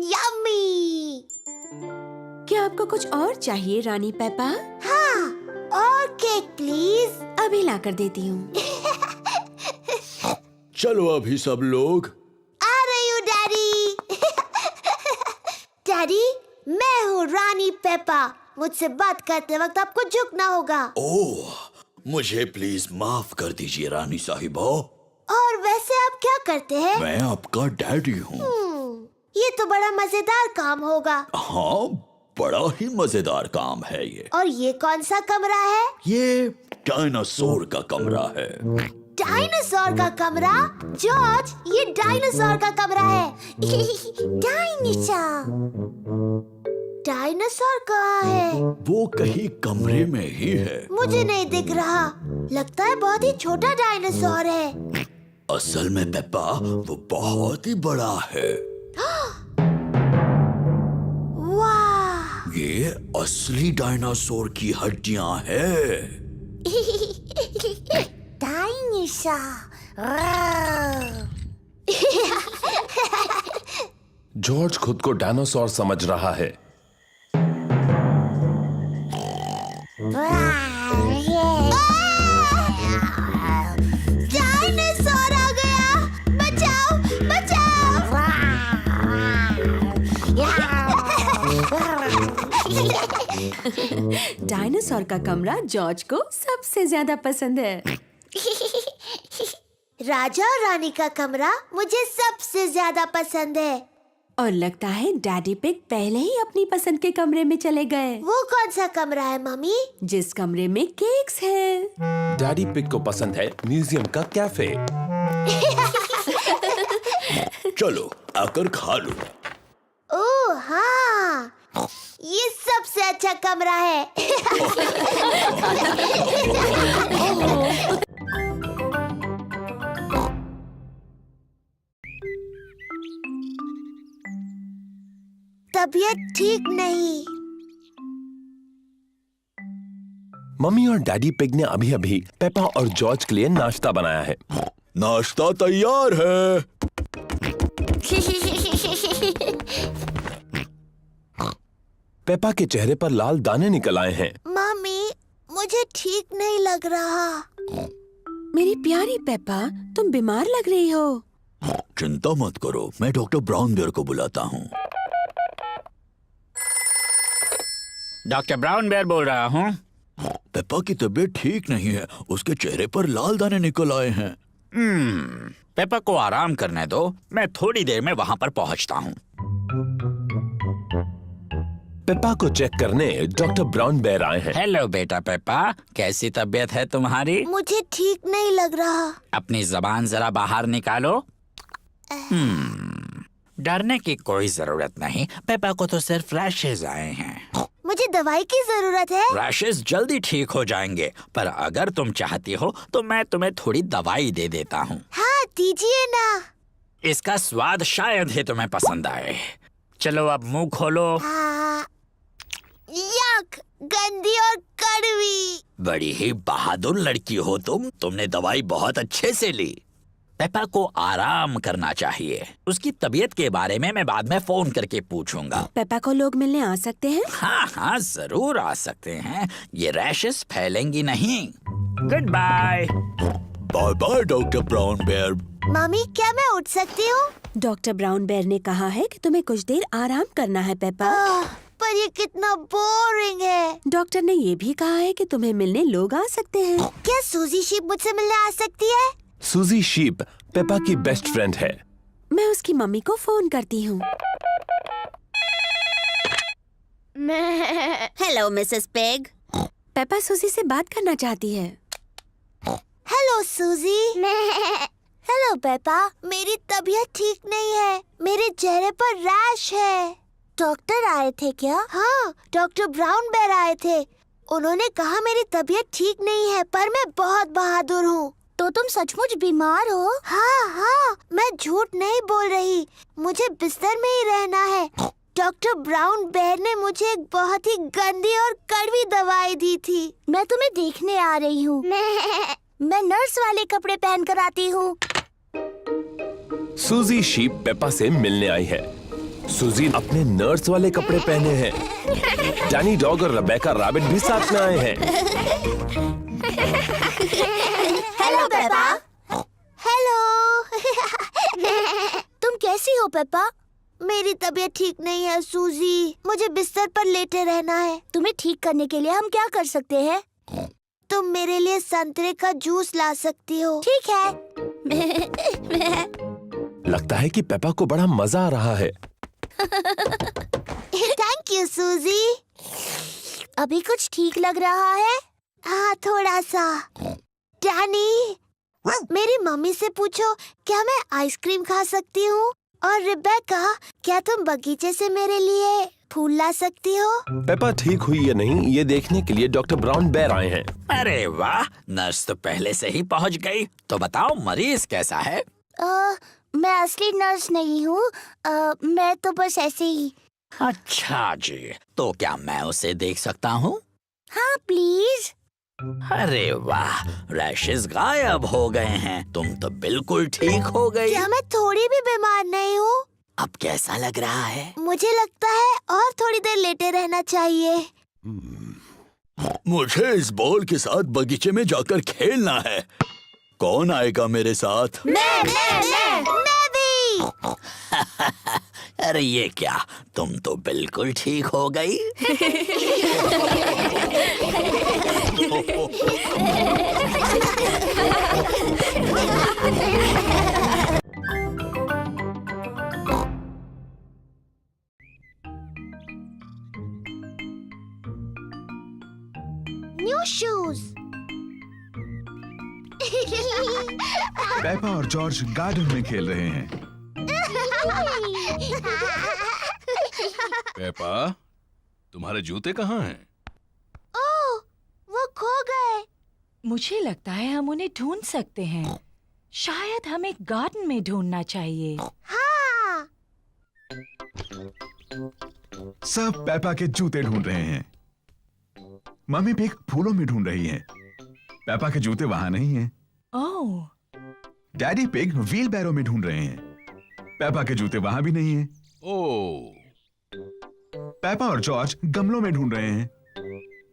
Speaker 3: यम्मी।
Speaker 4: क्या आपको कुछ और चाहिए रानी पेपा?
Speaker 3: हाँ, और केक प्लीज।
Speaker 4: अभी लाकर देती हूँ।
Speaker 2: चलो अभी सब लोग।
Speaker 3: आ रही हूँ डैडी। डैडी, मैं हूँ रानी पेपा। मुझसे बात करते वक्त आपको झुकना होगा।
Speaker 2: ओह, मुझे प्लीज माफ कर दीजिए रानी साहिबा।
Speaker 3: और वैसे आप क्या करते हैं?
Speaker 2: मैं आपका डैडी हूँ।
Speaker 3: ये तो बड़ा मजेदार काम होगा।
Speaker 2: हाँ, बड़ा ही मजेदार काम है ये।
Speaker 3: और ये कौन सा कमरा है?
Speaker 2: ये डायनासोर का कमरा है।
Speaker 3: डायनासोर का कमरा? जॉर्ज, ये डायनासोर का कमरा है। डायनासोर। डायनासोर कहाँ है?
Speaker 2: वो कहीं कमरे में ही है।
Speaker 3: मुझे नहीं दिख रहा। लगता है बहुत ही छोटा डायनासोर है।
Speaker 2: असल में पेप्पा वो बहुत ही बड़ा है।
Speaker 3: वाह!
Speaker 2: ये असली डायनासोर की हड्डियां हैं।
Speaker 1: जॉर्ज खुद को डायनासोर समझ रहा है।
Speaker 3: डायनासोर आ गया! बचाओ, बचाओ!
Speaker 4: डायनासोर का कमरा जॉर्ज को सबसे ज्यादा पसंद है।
Speaker 3: राजा और रानी का कमरा मुझे सबसे ज्यादा पसंद है।
Speaker 4: और लगता है डैडी पिग पहले ही अपनी पसंद के कमरे में चले गए।
Speaker 3: वो कौन सा कमरा है मम्मी?
Speaker 4: जिस कमरे में केक्स हैं।
Speaker 1: डैडी पिग को पसंद है म्यूजियम का कैफे।
Speaker 2: चलो आकर खा लो।
Speaker 3: ओह हाँ, ये सबसे अच्छा कमरा है। तबीयत ठीक नहीं।
Speaker 1: मम्मी और डैडी पिग ने अभी अभी पेपा और जॉर्ज के लिए नाश्ता बनाया है।
Speaker 2: नाश्ता तैयार है।
Speaker 1: पेपा के चेहरे पर लाल दाने निकल आए हैं।
Speaker 3: मम्मी, मुझे ठीक नहीं लग रहा।
Speaker 4: मेरी प्यारी पेपा, तुम बीमार लग रही हो।
Speaker 2: चिंता मत करो, मैं डॉक्टर ब्राउन बेयर को बुलाता हूँ।
Speaker 10: डॉक्टर ब्राउन बेयर बोल रहा हूँ।
Speaker 2: पेप्पा की तबीयत ठीक नहीं है, उसके चेहरे पर लाल दाने निकल आए हैं।
Speaker 10: पेपा को आराम करने दो, मैं थोड़ी देर में वहाँ पर पहुँचता हूँ।
Speaker 1: पेपा को चेक करने डॉक्टर ब्राउन बेयर आए हैं।
Speaker 10: हेलो बेटा पेपा, कैसी तबीयत है तुम्हारी?
Speaker 3: मुझे ठीक नहीं लग रहा।
Speaker 10: अपनी जबान जरा बाहर निकालो। डरने की कोई जरूरत नहीं, पेपा को तो सिर्फ रैशेज आए हैं।
Speaker 3: मुझे दवाई की जरूरत है।
Speaker 10: रैशेज जल्दी ठीक हो जाएंगे, पर अगर तुम चाहती हो तो मैं तुम्हें थोड़ी दवाई दे देता हूँ।
Speaker 3: हाँ, दीजिए ना।
Speaker 10: इसका स्वाद शायद ही तुम्हें पसंद आए। चलो अब मुंह खोलो।
Speaker 3: यक, गंदी और कड़वी।
Speaker 10: बड़ी ही बहादुर लड़की हो तुमने दवाई बहुत अच्छे से ली। पेपा को आराम करना चाहिए। उसकी तबीयत के बारे में मैं बाद में फोन करके पूछूंगा।
Speaker 4: पेपा को लोग मिलने आ सकते हैं?
Speaker 10: हाँ हाँ जरूर आ सकते हैं, ये रैशेस फैलेंगी नहीं। Good bye.
Speaker 2: Bye bye doctor brown bear.
Speaker 3: Mummy, क्या मैं उठ सकती हूँ?
Speaker 4: डॉक्टर ब्राउन बेयर ने कहा है कि तुम्हें कुछ देर आराम करना है पेपा।
Speaker 3: पर ये कितना बोरिंग है।
Speaker 4: डॉक्टर ने ये भी कहा है कि तुम्हें मिलने लोग आ सकते हैं।
Speaker 3: क्या सूजी शीप मुझसे मिलने आ सकती है?
Speaker 1: सूजी शीप पेपा की बेस्ट फ्रेंड है।
Speaker 4: मैं उसकी मम्मी को फोन करती हूँ।
Speaker 3: Hello Mrs pig.
Speaker 4: पेपा सूजी से बात करना चाहती है।
Speaker 3: हेलो सूजी। हेलो पेपा, मेरी तबीयत ठीक नहीं है। मेरे चेहरे पर रैश है। डॉक्टर आए थे क्या? हाँ, डॉक्टर ब्राउन बेयर आए थे। उन्होंने कहा मेरी तबीयत ठीक नहीं है, पर मैं बहुत बहादुर हूँ। तो तुम सचमुच बीमार हो? हाँ, मैं झूठ नहीं बोल रही। मुझे बिस्तर में ही रहना है। डॉक्टर ब्राउन बेयर ने मुझे एक बहुत ही गंदी और कड़वी दवाई दी थी। मैं तुम्हें देखने आ रही हूँ। मैं नर्स वाले कपड़े पहन कर आती हूँ।
Speaker 1: सूजी शीप पेपा से मिलने आई है। सूजी अपने नर्स वाले कपड़े पहने हैं। डैनी डॉग और रेबेका रैबिट भी साथ में आए हैं।
Speaker 3: Hello Peppa. हेलो। तुम कैसी हो पेपा? मेरी तबीयत ठीक नहीं है सूजी। मुझे बिस्तर पर लेटे रहना है। तुम्हें ठीक करने के लिए हम क्या कर सकते हैं? तुम मेरे लिए संतरे का जूस ला सकती हो। ठीक है।
Speaker 1: लगता है कि पेपा को बड़ा मजा आ रहा है।
Speaker 3: थैंक यू सूजी। अभी कुछ ठीक लग रहा है? हाँ, थोड़ा सा। डैनी, मेरी मम्मी से पूछो क्या मैं आइसक्रीम खा सकती हूँ? और रिबेका, क्या तुम बगीचे से मेरे लिए फूल ला सकती हो?
Speaker 1: पेपा ठीक हुई या नहीं ये देखने के लिए डॉक्टर ब्राउन बेयर आए हैं।
Speaker 10: अरे वाह, नर्स तो पहले से ही पहुंच गई। तो बताओ मरीज कैसा है?
Speaker 3: मैं असली नर्स नहीं हूँ, मैं तो बस ऐसे ही।
Speaker 10: अच्छा जी, तो क्या मैं उसे देख सकता हूँ?
Speaker 3: हाँ प्लीज।
Speaker 10: अरे वाह, रैशेस गायब हो गए हैं। तुम तो बिल्कुल ठीक हो गई।
Speaker 3: क्या मैं थोड़ी भी बीमार नहीं हूँ?
Speaker 10: अब कैसा लग रहा है?
Speaker 3: मुझे लगता है और थोड़ी देर लेटे रहना चाहिए।
Speaker 2: मुझे इस बॉल के साथ बगीचे में जाकर खेलना है। कौन आएगा मेरे साथ?
Speaker 3: मैं भी।
Speaker 10: अरे ये क्या, तुम तो बिल्कुल ठीक हो गई।
Speaker 3: New shoes.
Speaker 5: पेपा और जॉर्ज गार्डन में खेल रहे हैं।
Speaker 6: पेपा, तुम्हारे जूते कहाँ हैं?
Speaker 3: ओह, वो खो गए।
Speaker 7: मुझे लगता है हम उन्हें ढूंढ सकते हैं। शायद हमें गार्डन में ढूंढना चाहिए।
Speaker 3: हाँ।
Speaker 5: सब पेपा के जूते ढूंढ रहे हैं। मम्मी पिग फूलों में ढूंढ रही है। पेपा के जूते वहां नहीं हैं।
Speaker 7: ओह,
Speaker 5: डैडी पिग व्हील बैरो में ढूंढ रहे हैं। पेपा के जूते वहां भी नहीं हैं।
Speaker 6: ओह,
Speaker 5: पेपा और जॉर्ज गमलों में ढूंढ रहे हैं।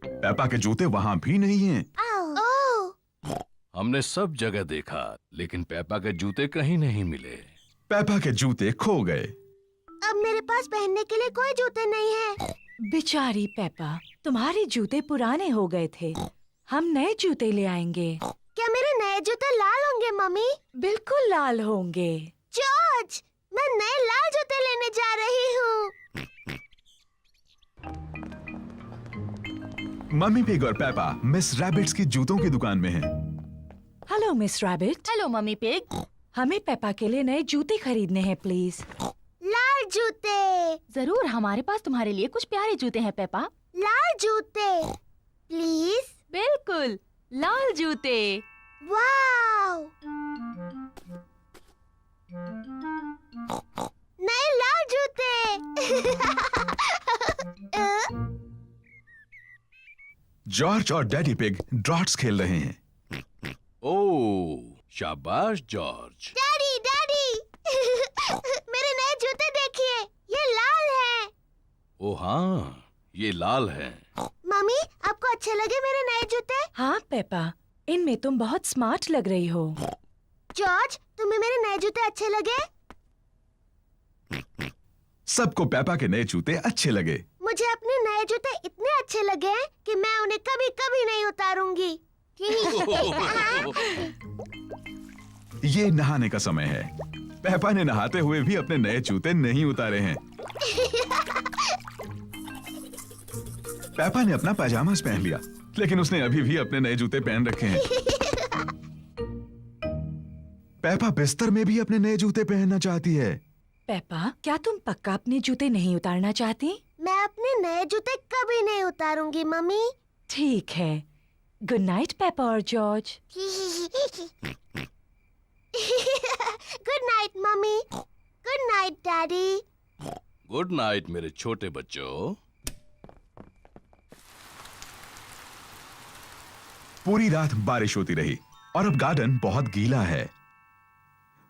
Speaker 5: पेपा के जूते वहां भी नहीं हैं।
Speaker 3: ओह,
Speaker 6: हमने सब जगह देखा लेकिन पेपा के जूते कहीं नहीं मिले।
Speaker 5: पेपा के जूते खो गए।
Speaker 3: अब मेरे पास पहनने के लिए कोई जूते नहीं हैं।
Speaker 7: बेचारी पेपा, तुम्हारे जूते पुराने हो गए थे। हम नए जूते ले आएंगे।
Speaker 3: क्या मेरे नए जूते लाल होंगे मम्मी?
Speaker 7: बिल्कुल लाल होंगे।
Speaker 3: जॉर्ज, मैं नए लाल जूते लेने जा रही हूँ।
Speaker 5: मम्मी पिग और पेपा मिस रैबिट्स की जूतों की दुकान में हैं।
Speaker 7: Hello miss rabbit.
Speaker 9: Hello mummy pig.
Speaker 7: हमें पेपा के लिए नए जूते खरीदने हैं प्लीज।
Speaker 3: लाल जूते।
Speaker 9: जरूर, हमारे पास तुम्हारे लिए कुछ प्यारे जूते हैं पेपा।
Speaker 3: लाल जूते प्लीज।
Speaker 9: बिल्कुल, लाल जूते।
Speaker 3: वाव, नए लाल जूते।
Speaker 5: जॉर्ज और डैडी पिग ड्रॉट्स खेल रहे हैं।
Speaker 6: ओह, शाबाश जॉर्ज।
Speaker 3: डैडी डैडी, मेरे नए जूते देखिए, ये लाल हैं।
Speaker 6: ओह हाँ, ये लाल हैं।
Speaker 3: मम्मी, आपको अच्छे लगे मेरे नए जूते?
Speaker 7: हाँ पेपा, इनमें तुम बहुत स्मार्ट लग रही हो।
Speaker 3: जॉर्ज, तुम्हें मेरे नए जूते अच्छे लगे?
Speaker 5: सबको पेपा के नए जूते अच्छे लगे।
Speaker 3: मुझे अपने नए जूते इतने अच्छे लगे हैं कि मैं उन्हें कभी कभी नहीं उतारूंगी।
Speaker 5: ये नहाने का समय है। पेपा ने नहाते हुए भी अपने नए जूते नहीं उतारे हैं। पेपा ने अपना पाजामास पहन लिया, लेकिन उसने अभी भी अपने नए जूते पहन रखे हैं। पेपा बिस्तर में भी अपने नए जूते पहनना चाहती है।
Speaker 7: पेपा, क्या तुम पक्का अपने जूते नहीं उतारना चाहती?
Speaker 3: मैं अपने नए जूते कभी नहीं उतारूंगी मम्मी।
Speaker 7: ठीक है। गुड नाइट पेपा और George.
Speaker 3: Good night mummy. Good night daddy.
Speaker 6: Good night मेरे छोटे बच्चों।
Speaker 5: पूरी रात बारिश होती रही और अब गार्डन बहुत गीला है।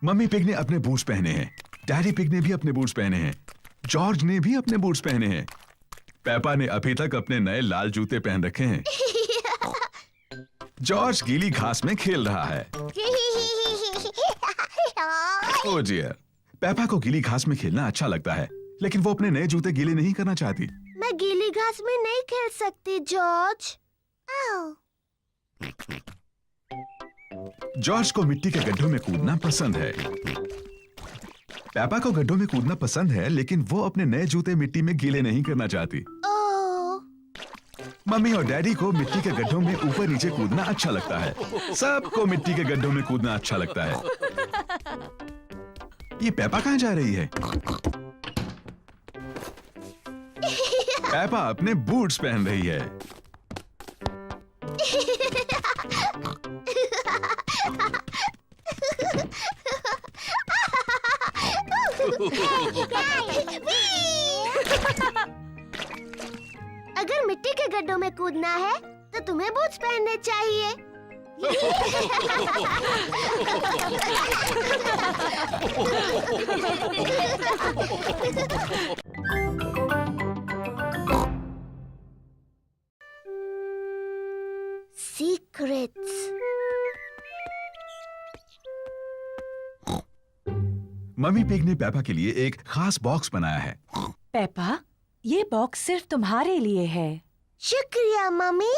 Speaker 5: मम्मी पिग ने अपने बूट्स पहने हैं। डैडी पिग ने भी अपने बूट्स पहने हैं। जॉर्ज ने भी अपने बूट्स पहने हैं। पेपा ने अभी तक अपने नए लाल जूते पहन रखे हैं। जॉर्ज गीली घास में खेल रहा है। ओह डियर, पेपा को गीली घास में खेलना अच्छा लगता है, लेकिन वो अपने नए जूते गीले नहीं करना चाहती।
Speaker 3: मैं गीली घास में नहीं खेल सकती जॉर्ज।
Speaker 5: जॉर्ज को मिट्टी के गड्ढों में कूदना पसंद है। पेपा को गड्ढों में कूदना पसंद है, लेकिन वो अपने नए जूते मिट्टी में गीले नहीं करना चाहती।
Speaker 3: ओह,
Speaker 5: मम्मी और डैडी को मिट्टी के गड्ढों में ऊपर नीचे कूदना अच्छा लगता है। सबको मिट्टी के गड्ढों में कूदना अच्छा लगता है। ये पेपा कहाँ जा रही है? पेपा अपने बूट्स पहन रही है।
Speaker 3: अगर मिट्टी के गड्ढों में कूदना है तो तुम्हें बूट्स पहनने चाहिए। सीक्रेट्स।
Speaker 5: मम्मी पिग ने पेपा के लिए एक खास बॉक्स बनाया है।
Speaker 7: पेपा, ये बॉक्स सिर्फ तुम्हारे लिए है।
Speaker 3: शुक्रिया मम्मी।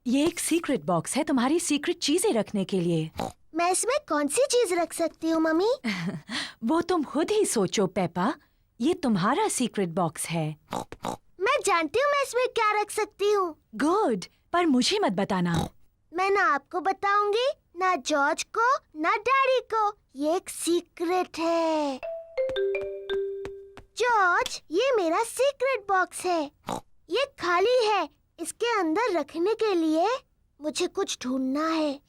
Speaker 7: ये एक सीक्रेट बॉक्स है तुम्हारी सीक्रेट चीजें रखने के लिए।
Speaker 3: मैं इसमें कौन सी चीज रख सकती हूँ मम्मी?
Speaker 7: वो तुम खुद ही सोचो पेपा। ये तुम्हारा सीक्रेट बॉक्स है।
Speaker 3: मैं जानती हूँ मैं इसमें क्या रख सकती हूँ।
Speaker 7: गुड, पर मुझे मत बताना।
Speaker 3: मैं ना आपको बताऊंगी, ना जॉर्ज को, ना डैडी को। ये एक सीक्रेट है। जॉर्ज, ये मेरा सीक्रेट बॉक्स है। ये खाली है। इसके अंदर रखने के लिए मुझे कुछ ढूंढना है।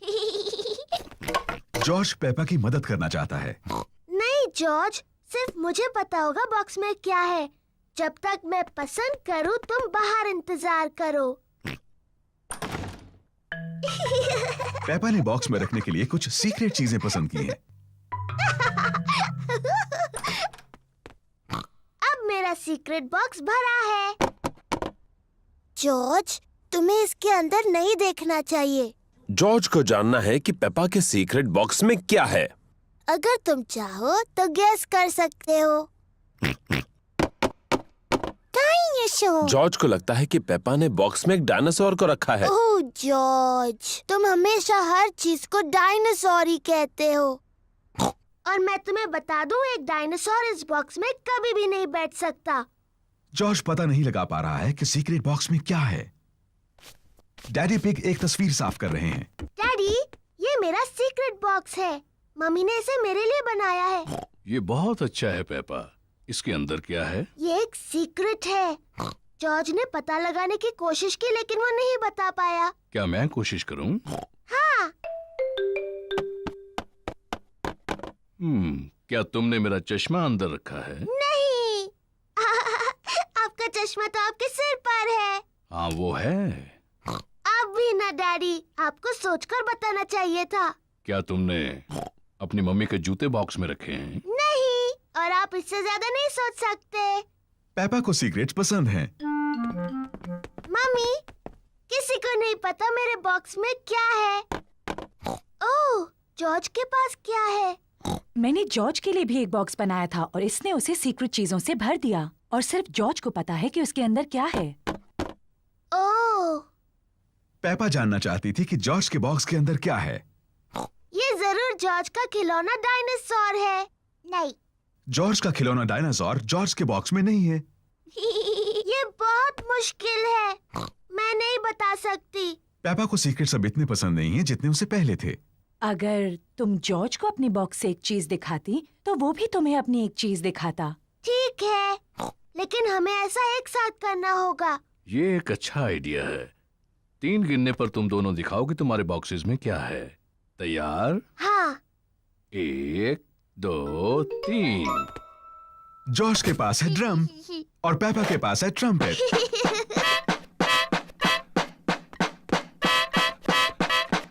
Speaker 5: जॉर्ज पेपा की मदद करना चाहता है।
Speaker 3: नहीं जॉर्ज, सिर्फ मुझे पता होगा बॉक्स में क्या है। जब तक मैं पसंद करूं, तुम बाहर इंतजार करो।
Speaker 5: पेपा ने बॉक्स में रखने के लिए कुछ सीक्रेट चीजें पसंद की हैं।
Speaker 3: अब मेरा सीक्रेट बॉक्स भरा है। जॉर्ज, तुम्हें इसके अंदर नहीं देखना चाहिए।
Speaker 1: जॉर्ज को जानना है कि पेपा के सीक्रेट बॉक्स में क्या है।
Speaker 3: अगर तुम चाहो तो गेस कर सकते हो।
Speaker 1: जॉर्ज को लगता है कि पेपा ने बॉक्स में एक डायनासोर को रखा है।
Speaker 3: ओह जॉर्ज, तुम हमेशा हर चीज को डायनासोर ही कहते हो। और मैं तुम्हें बता दूं, एक डायनासोर इस बॉक्स में कभी भी नहीं बैठ सकता।
Speaker 5: जॉर्ज पता नहीं लगा पा रहा है कि सीक्रेट बॉक्स में क्या है। डैडी पिग एक तस्वीर साफ कर रहे हैं।
Speaker 3: डैडी, ये मेरा सीक्रेट बॉक्स है। मम्मी ने इसे मेरे लिए बनाया है।
Speaker 6: ये बहुत अच्छा है पेपा। इसके अंदर क्या है?
Speaker 3: ये एक सीक्रेट है। जॉर्ज ने पता लगाने की कोशिश की, लेकिन वो नहीं बता पाया।
Speaker 6: क्या मैं कोशिश करूं?
Speaker 3: हाँ।
Speaker 6: क्या तुमने मेरा चश्मा अंदर रखा है?
Speaker 3: नहीं। आपका चश्मा तो आपके सिर पर है।
Speaker 6: हाँ वो है।
Speaker 3: अब भी ना डैडी, आपको सोचकर बताना चाहिए था।
Speaker 6: क्या तुमने अपनी मम्मी के जूते बॉक्स में रखे हैं?
Speaker 3: नहीं, और आप इससे ज्यादा नहीं सोच सकते।
Speaker 5: पेपा को सीक्रेट्स पसंद हैं।
Speaker 3: मम्मी, किसी को नहीं पता मेरे बॉक्स में क्या है। ओह, जॉर्ज के पास क्या है?
Speaker 7: मैंने जॉर्ज के लिए भी एक बॉक्स बनाया था और इसने उसे सीक्रेट चीजों से भर दिया। और सिर्फ जॉर्ज को पता है कि उसके अंदर क्या है।
Speaker 3: ओह,
Speaker 5: पेपा जानना चाहती थी कि जॉर्ज के बॉक्स के अंदर क्या है।
Speaker 3: ये जरूर जॉर्ज का खिलौना डायनासोर है। नहीं।
Speaker 5: जॉर्ज का खिलौना डायनासोर जॉर्ज के बॉक्स में नहीं है।
Speaker 3: ये बहुत मुश्किल है। मैं नहीं बता सकती।
Speaker 5: पेपा को सीक्रेट्स अब इतने पसंद नहीं है जितने उसे पहले थे।
Speaker 7: अगर तुम जॉर्ज को अपनी बॉक्स से एक चीज दिखाती तो वो भी तुम्हें अपनी एक चीज दिखाता।
Speaker 3: ठीक है, लेकिन हमें ऐसा एक साथ करना होगा।
Speaker 6: ये एक अच्छा आइडिया है। 3 गिनने पर तुम दोनों दिखाओ कि तुम्हारे बॉक्सेस में क्या है। तैयार?
Speaker 3: हाँ।
Speaker 6: 1, 2, 3।
Speaker 5: जॉर्ज के पास है ड्रम और पेपा के पास है ट्रम्पेट।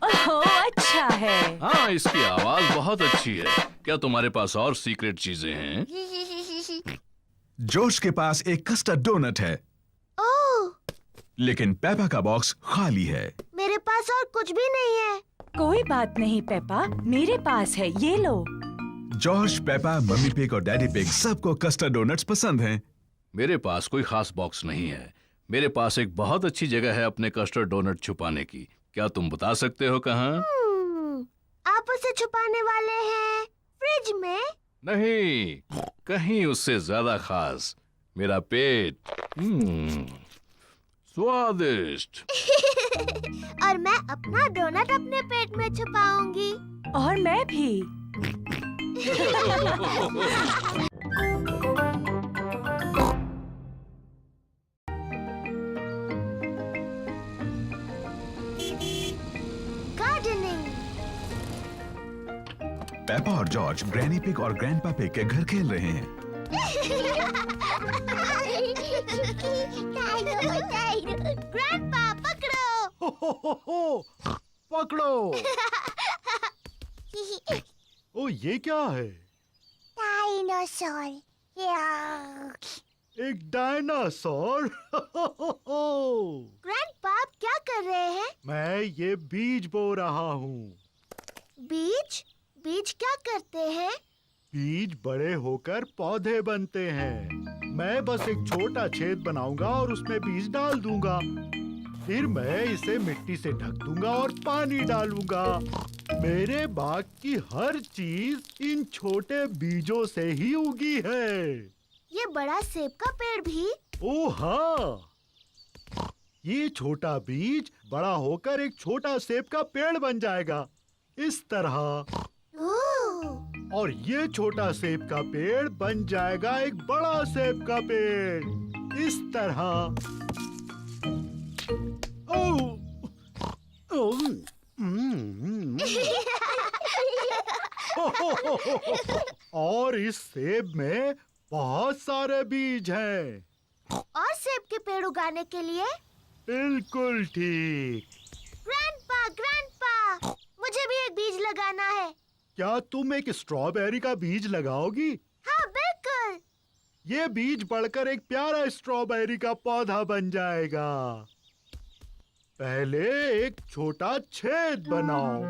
Speaker 7: ओह, अच्छा है।
Speaker 6: हाँ, इसकी आवाज बहुत अच्छी है। क्या तुम्हारे पास और सीक्रेट चीजें हैं?
Speaker 5: जॉर्ज के पास एक कस्टर्ड डोनट है।
Speaker 3: ओह,
Speaker 5: लेकिन पेपा का बॉक्स खाली है।
Speaker 3: मेरे पास और कुछ भी नहीं है।
Speaker 7: कोई बात नहीं पेपा, मेरे पास है, ये लो।
Speaker 5: जॉर्ज, पेपा, मम्मी पिग और डैडी पिग सबको कस्टर्ड डोनट्स पसंद हैं।
Speaker 6: मेरे पास कोई खास बॉक्स नहीं है। मेरे पास एक बहुत अच्छी जगह है अपने कस्टर्ड डोनट छुपाने की। क्या तुम बता सकते हो कहाँ?
Speaker 3: आप उसे छुपाने वाले हैं फ्रिज में?
Speaker 6: नहीं, कहीं उससे ज्यादा खास। मेरा पेट। स्वादिष्ट।
Speaker 3: और मैं अपना डोनट अपने पेट में छुपाऊंगी।
Speaker 7: और मैं भी।
Speaker 3: गार्डनिंग।
Speaker 5: पेपा और जॉर्ज ग्रैनी पिग और ग्रैंडपा पिग के घर खेल रहे हैं।
Speaker 3: ग्रैंडपा पकड़ो।
Speaker 11: पकड़ो। ओ ये क्या है?
Speaker 3: डायनासोर।
Speaker 11: एक डायनासोर।
Speaker 3: ग्रैंडपा आप क्या कर रहे हैं?
Speaker 11: मैं ये बीज बो रहा हूँ।
Speaker 3: बीज? बीज क्या करते हैं?
Speaker 11: बीज बड़े होकर पौधे बनते हैं। मैं बस एक छोटा छेद बनाऊंगा और उसमें बीज डाल दूंगा। फिर मैं इसे मिट्टी से ढक दूंगा और पानी डालूंगा। मेरे बाग की हर चीज इन छोटे बीजों से ही उगी है।
Speaker 3: ये बड़ा सेब का पेड़ भी?
Speaker 11: ओह हाँ, ये छोटा बीज बड़ा होकर एक छोटा सेब का पेड़ बन जाएगा, इस तरह। और ये छोटा सेब का पेड़ बन जाएगा एक बड़ा सेब का पेड़, इस तरह। और इस सेब में बहुत सारे बीज हैं।
Speaker 3: और सेब के पेड़ उगाने के लिए?
Speaker 11: बिल्कुल ठीक।
Speaker 3: ग्रैंडपा, ग्रैंडपा, मुझे भी एक बीज लगाना है।
Speaker 11: क्या तुम एक स्ट्रॉबेरी का बीज लगाओगी?
Speaker 3: हाँ बिल्कुल।
Speaker 11: ये बीज बढ़कर एक प्यारा स्ट्रॉबेरी का पौधा बन जाएगा। पहले एक छोटा छेद बनाओ।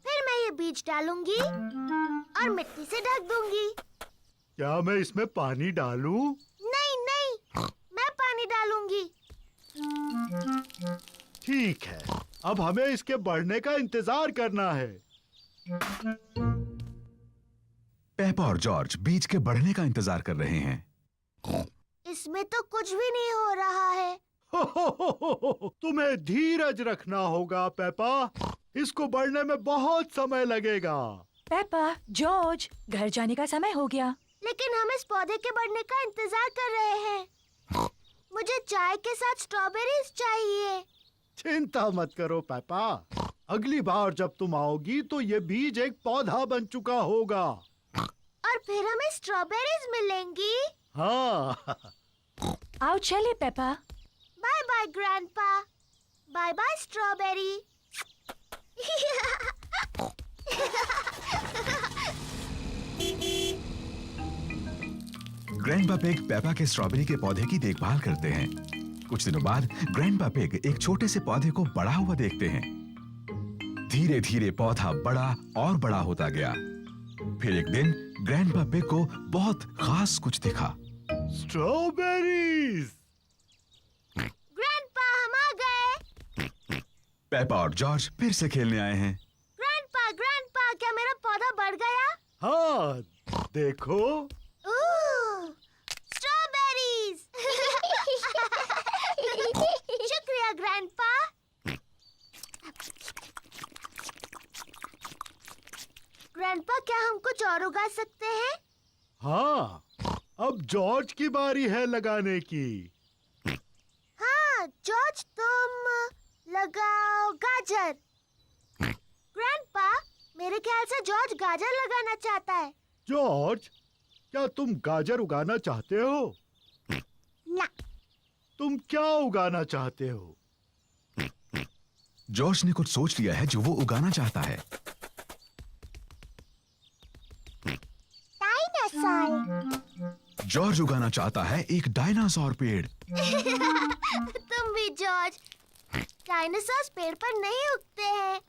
Speaker 3: फिर मैं ये बीज डालूंगी और मिट्टी से ढक दूंगी।
Speaker 11: क्या मैं इसमें पानी डालूं?
Speaker 3: नहीं नहीं, मैं पानी डालूंगी।
Speaker 11: ठीक है, अब हमें इसके बढ़ने का इंतजार करना है।
Speaker 5: पेपा और जॉर्ज बीज के बढ़ने का इंतजार कर रहे हैं।
Speaker 3: इसमें तो कुछ भी नहीं हो रहा है।
Speaker 11: तुम्हें धीरज रखना होगा पेपा, इसको बढ़ने में बहुत समय लगेगा।
Speaker 7: पेपा, जॉर्ज, घर जाने का समय हो गया।
Speaker 3: लेकिन हम इस पौधे के बढ़ने का इंतजार कर रहे हैं। मुझे चाय के साथ स्ट्रॉबेरीज चाहिए।
Speaker 11: चिंता मत करो पेपा, अगली बार जब तुम आओगी तो ये बीज एक पौधा बन चुका होगा।
Speaker 3: और फिर हमें स्ट्रॉबेरीज मिलेंगी।
Speaker 11: हाँ।
Speaker 7: आओ चले Peppa.
Speaker 3: Bye bye grandpa. Bye bye strawberry.
Speaker 5: Grandpa pig Peppa के स्ट्रॉबेरी के पौधे की देखभाल करते हैं। कुछ दिनों बाद ग्रैंडपा पिग एक छोटे से पौधे को बड़ा हुआ देखते हैं। धीरे धीरे पौधा बड़ा और बड़ा होता गया। फिर एक दिन ग्रैंडपा पिग को बहुत खास कुछ दिखा।
Speaker 11: स्ट्रॉबेरीज।
Speaker 3: ग्रैंडपा, हम आ गए।
Speaker 5: पेपा और जॉर्ज फिर से खेलने आए हैं।
Speaker 3: ग्रैंडपा, ग्रैंडपा, क्या मेरा पौधा बढ़ गया?
Speaker 11: हाँ, देखो।
Speaker 3: स्ट्रॉबेरीज। शुक्रिया ग्रैंडपा। ग्रैंडपा, क्या हम कुछ और उगा सकते हैं?
Speaker 11: हाँ, अब जॉर्ज की बारी है लगाने की।
Speaker 3: हाँ, जॉर्ज, तुम लगाओ गाजर। ग्रैंडपा, मेरे ख्याल से जॉर्ज गाजर लगाना चाहता है।
Speaker 11: जॉर्ज, क्या तुम गाजर उगाना चाहते हो?
Speaker 3: ना।
Speaker 11: तुम क्या उगाना चाहते हो?
Speaker 5: जॉर्ज ने कुछ सोच लिया है जो वो उगाना चाहता है।
Speaker 3: डायनासोर।
Speaker 5: जॉर्ज उगाना चाहता है एक डायनासोर पेड़।
Speaker 3: तुम भी जॉर्ज। डायनासोर पेड़ पर नहीं उगते हैं।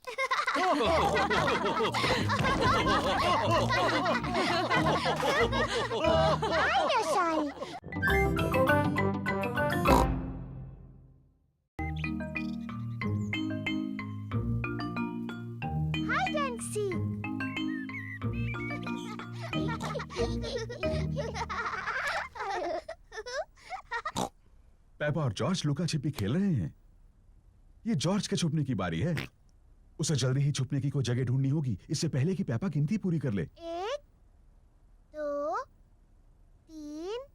Speaker 3: Hide and seek.
Speaker 5: पेपा और जॉर्ज लुका छिपी खेल रहे हैं। ये जॉर्ज के छुपने की बारी है। उसे जल्दी ही छुपने की कोई जगह ढूंढनी होगी, इससे पहले कि पेपा गिनती पूरी कर ले।
Speaker 3: 1 2 3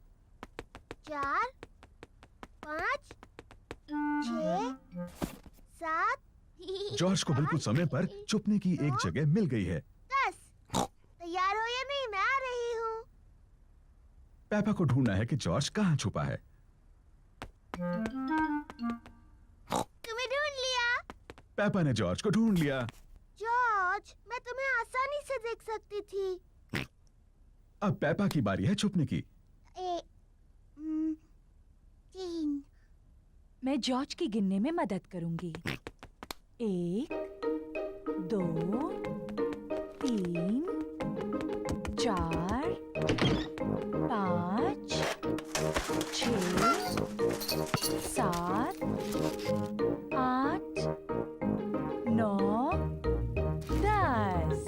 Speaker 3: 4 5 6 7
Speaker 5: जॉर्ज को बिल्कुल समय पर छुपने की एक जगह मिल गई है।
Speaker 3: 10। तैयार हो या नहीं? मैं आ रही हूँ।
Speaker 5: पेपा को ढूंढना है कि जॉर्ज कहाँ छुपा है।
Speaker 3: तुम्हें ढूंढ लिया।
Speaker 5: पेपा ने जॉर्ज को ढूंढ लिया।
Speaker 3: जॉर्ज, मैं तुम्हें आसानी से देख सकती थी।
Speaker 5: अब पेपा की बारी है छुपने की।
Speaker 3: 3।
Speaker 7: मैं जॉर्ज की गिनने में मदद करूंगी। 1 2 3 4 5 6 7 8 9 10।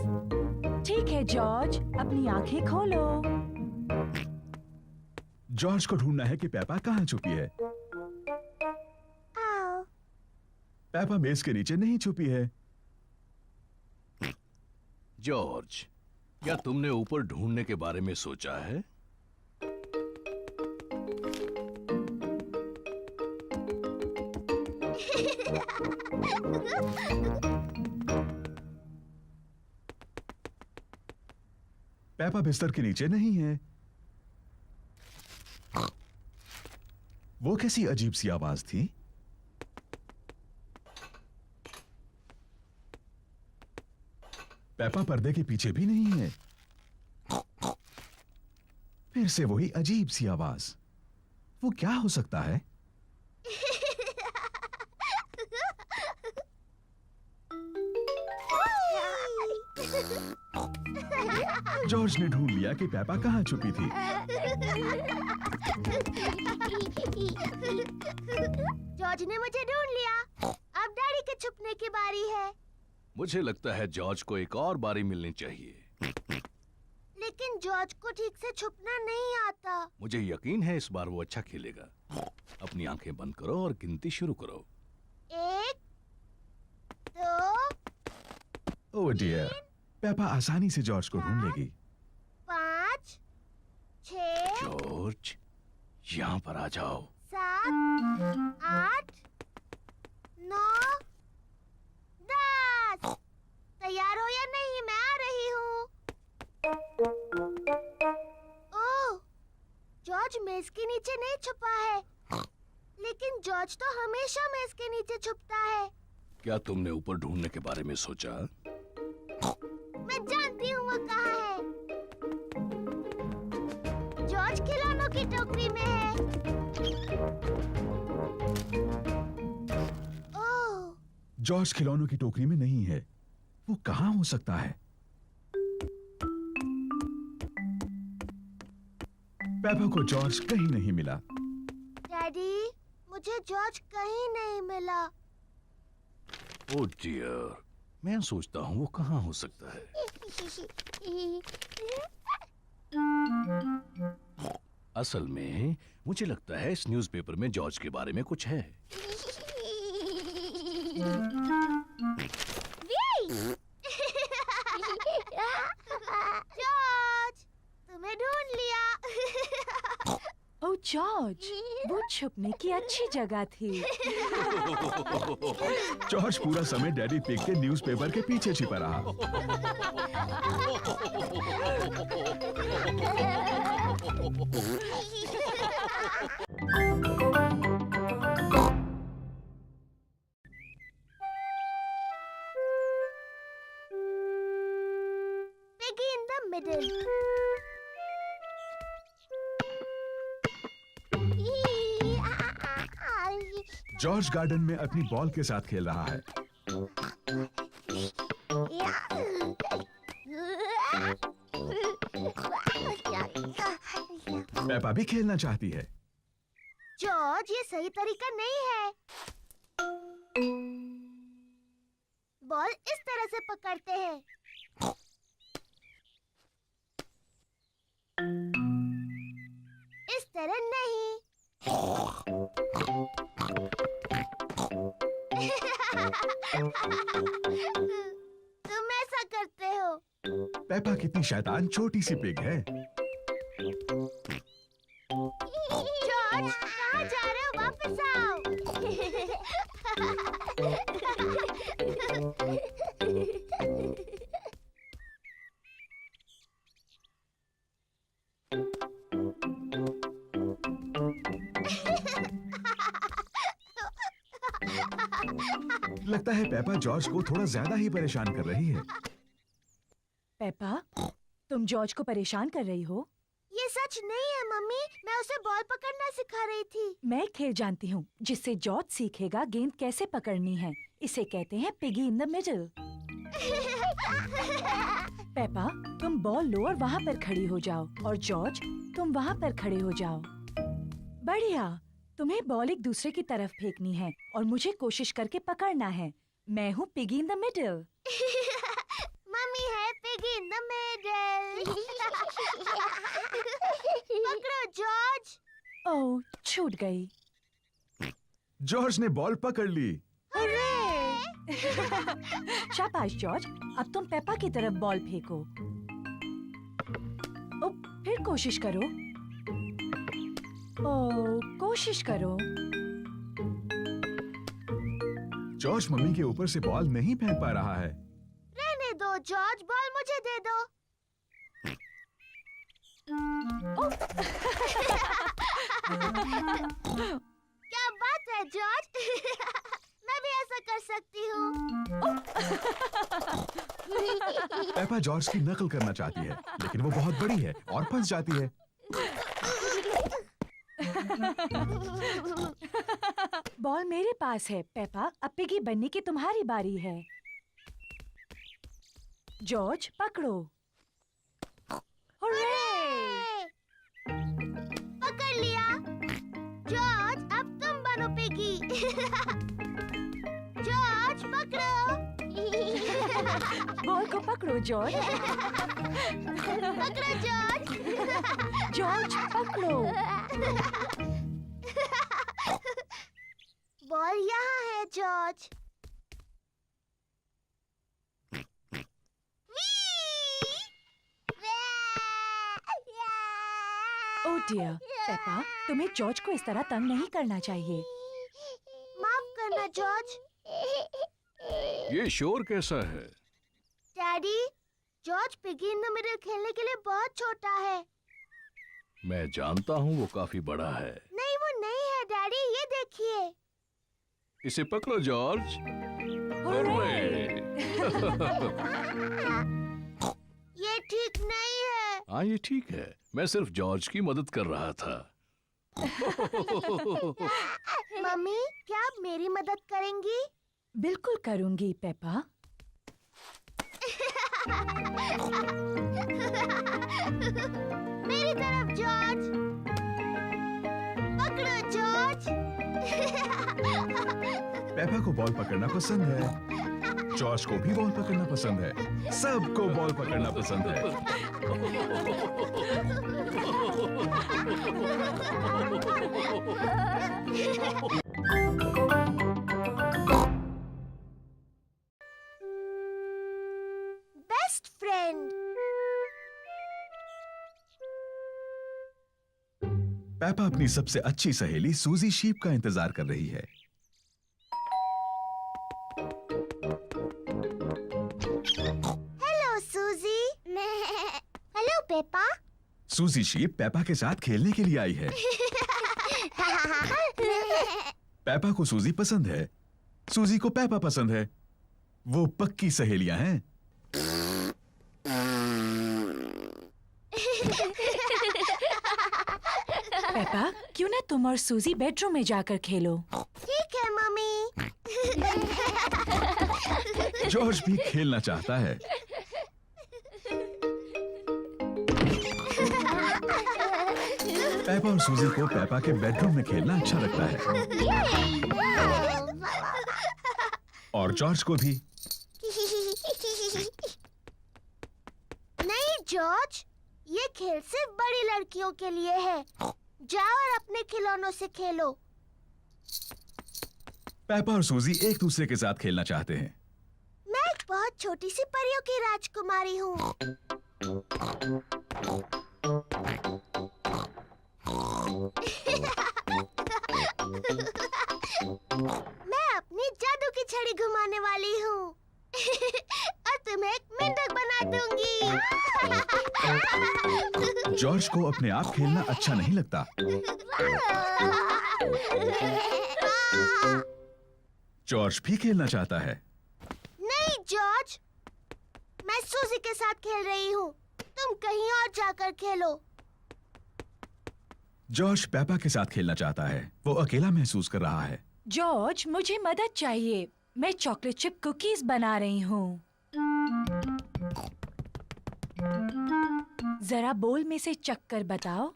Speaker 7: ठीक है जॉर्ज, अपनी आंखें खोलो।
Speaker 5: जॉर्ज को ढूंढना है कि पेपा कहाँ छुपी है।
Speaker 3: आओ।
Speaker 5: पेपा मेज के नीचे नहीं छुपी है।
Speaker 6: जॉर्ज, क्या तुमने ऊपर ढूंढने के बारे में सोचा है?
Speaker 5: पेपा बिस्तर के नीचे नहीं है। वो कैसी अजीब सी आवाज थी? पेपा पर्दे के पीछे भी नहीं है। फिर से वही अजीब सी आवाज। वो क्या हो सकता है? जॉर्ज ने ढूंढ लिया कि पेपा कहाँ छुपी थी।
Speaker 3: जॉर्ज ने मुझे ढूंढ लिया। अब डैडी के छुपने की बारी है।
Speaker 6: मुझे लगता है जॉर्ज को एक और बारी मिलनी चाहिए।
Speaker 3: लेकिन जॉर्ज को ठीक से छुपना नहीं आता।
Speaker 6: मुझे यकीन है इस बार वो अच्छा खेलेगा। अपनी आंखें बंद करो और गिनती शुरू करो।
Speaker 3: 1 2
Speaker 5: ओह डियर, पेपा आसानी से जॉर्ज को ढूंढ लेगी।
Speaker 3: 5 6
Speaker 6: जॉर्ज, यहाँ पर आ जाओ।
Speaker 3: 7 8 9 10। तैयार हो या नहीं? मैं आ रही हूँ। ओह, जॉर्ज मेज के नीचे नहीं छुपा है। लेकिन जॉर्ज तो हमेशा मेज के नीचे छुपता है।
Speaker 6: क्या तुमने ऊपर ढूंढने के बारे में सोचा?
Speaker 3: मैं जानती हूँ वो कहाँ है। जॉर्ज खिलौनों की टोकरी में है। ओह,
Speaker 5: जॉर्ज खिलौनों की टोकरी में नहीं है। वो कहाँ हो सकता है? पेपा को जॉर्ज कहीं नहीं मिला।
Speaker 3: डैडी, मुझे जॉर्ज कहीं नहीं मिला।
Speaker 6: ओह डियर, मैं सोचता हूँ वो कहाँ हो सकता है। असल में मुझे लगता है इस न्यूज़पेपर में जॉर्ज के बारे में कुछ है।
Speaker 3: जॉर्ज, तुम्हें ढूंढ लिया।
Speaker 7: ओह जॉर्ज, वो छुपने की अच्छी जगह थी।
Speaker 5: जॉर्ज पूरा समय डैडी पिग के न्यूज़पेपर के पीछे छिपा रहा।
Speaker 3: Piggy in the middle.
Speaker 5: George garden में अपनी बॉल के साथ खेल रहा है। पेपा भी खेलना चाहती है।
Speaker 3: जॉर्ज, ये सही तरीका नहीं है। बॉल इस तरह से पकड़ते हैं। इस तरह नहीं। तुम ऐसा करते हो।
Speaker 5: पेपा कितनी शैतान छोटी सी पिग है।
Speaker 3: जॉर्ज, कहाँ जा रहे हो? वापस आओ।
Speaker 5: लगता है पेपा जॉर्ज को थोड़ा ज्यादा ही परेशान कर रही है।
Speaker 7: पेपा, तुम जॉर्ज को परेशान कर रही हो?
Speaker 3: ये सच नहीं है मम्मी, मैं उसे बॉल पकड़ना सिखा रही थी।
Speaker 7: मैं एक खेल जानती हूँ जिससे जॉर्ज सीखेगा गेंद कैसे पकड़नी है। इसे कहते हैं piggy in the middle. Peppa, तुम बॉल लो और वहाँ पर खड़ी हो जाओ, और जॉर्ज तुम वहाँ पर खड़े हो जाओ। बढ़िया। तुम्हें बॉल एक दूसरे की तरफ फेंकनी है और मुझे कोशिश करके पकड़ना है। मैं हूँ piggy in the middle.
Speaker 3: Mummy है पिगी इन द मिडल। पकड़ो जॉर्ज।
Speaker 7: ओह, छूट गई।
Speaker 5: जॉर्ज ने बॉल पकड़ ली।
Speaker 7: शाबाश जॉर्ज, अब तुम पेपा की तरफ बॉल फेंको। ओ, फिर कोशिश करो। ओ, कोशिश करो।
Speaker 5: जॉर्ज मम्मी के ऊपर से बॉल नहीं फेंक पा रहा है।
Speaker 3: रहने दो जॉर्ज, बॉल मुझे दे दो। क्या बात है जॉर्ज। मैं भी ऐसा कर सकती हूँ।
Speaker 5: पेपा जॉर्ज की नकल करना चाहती है, लेकिन वो बहुत बड़ी है और फंस जाती है।
Speaker 7: बॉल मेरे पास है पेपा, अब पिगी बनने की तुम्हारी बारी है। जॉर्ज पकड़ो।
Speaker 3: हुर्रे! पकड़ लिया। जॉर्ज, अब तुम बनो पिगी। जॉर्ज पकड़ो।
Speaker 7: बॉल को पकड़ो जॉर्ज।
Speaker 3: पकड़ो जॉर्ज।
Speaker 7: जॉर्ज पकड़ो।
Speaker 3: बॉल यहाँ है जॉर्ज।
Speaker 7: ओह डियर, पेपा, तुम्हें जॉर्ज को इस तरह तंग नहीं करना चाहिए।
Speaker 3: माफ करना जॉर्ज।
Speaker 6: ये शोर कैसा है?
Speaker 3: Daddy, George piggy in the middle खेलने के लिए बहुत छोटा है।
Speaker 6: मैं जानता हूँ वो काफी बड़ा है।
Speaker 3: नहीं, वो नहीं है डैडी, ये देखिए।
Speaker 6: इसे पकड़ो जॉर्ज। हुर्रे!
Speaker 3: ये ठीक नहीं है।
Speaker 6: हाँ, ये ठीक है। मैं सिर्फ जॉर्ज की मदद कर रहा था।
Speaker 3: मम्मी, क्या आप मेरी मदद करेंगी?
Speaker 7: बिल्कुल करूंगी पेपा।
Speaker 3: मेरी तरफ जॉर्ज। पकड़ो जॉर्ज।
Speaker 5: पेपा को बॉल पकड़ना पसंद है। जॉर्ज को भी बॉल पकड़ना पसंद है। सबको बॉल पकड़ना पसंद है।
Speaker 3: Best friend.
Speaker 5: पेपा अपनी सबसे अच्छी सहेली सूजी शीप का इंतजार कर रही है।
Speaker 3: हेलो सूजी। Hello Peppa.
Speaker 5: सूजी शीप पेपा के साथ खेलने के लिए आई है। पेपा को सूजी पसंद है, सूजी को पेपा पसंद है। वो पक्की सहेलियां हैं।
Speaker 7: पेपा, क्यों ना तुम और सूजी बेडरूम में जाकर खेलो।
Speaker 3: ठीक है मम्मी।
Speaker 5: जॉर्ज भी खेलना चाहता है। पेपा और सूजी को पेपा के बेडरूम में खेलना अच्छा लगता है, और जॉर्ज को भी।
Speaker 3: नहीं जॉर्ज, ये खेल सिर्फ बड़ी लड़कियों के लिए है। जाओ और अपने खिलौनों से खेलो।
Speaker 5: पेपा और सूजी एक दूसरे के साथ खेलना चाहते हैं।
Speaker 3: मैं एक बहुत छोटी सी परियों की राजकुमारी हूँ। मैं अपनी जादू की छड़ी घुमाने वाली हूँ और तुम्हें एक मेंढक बना दूंगी।
Speaker 5: जॉर्ज को अपने आप खेलना अच्छा नहीं लगता। जॉर्ज भी खेलना चाहता है।
Speaker 3: नहीं जॉर्ज, मैं सूजी के साथ खेल रही हूँ। तुम कहीं और जाकर खेलो।
Speaker 5: जॉर्ज पेपा के साथ खेलना चाहता है। वो अकेला महसूस कर रहा है।
Speaker 7: जॉर्ज, मुझे मदद चाहिए। मैं चॉकलेट चिप कुकीज बना रही हूँ। जरा बोल में से चक्कर बताओ।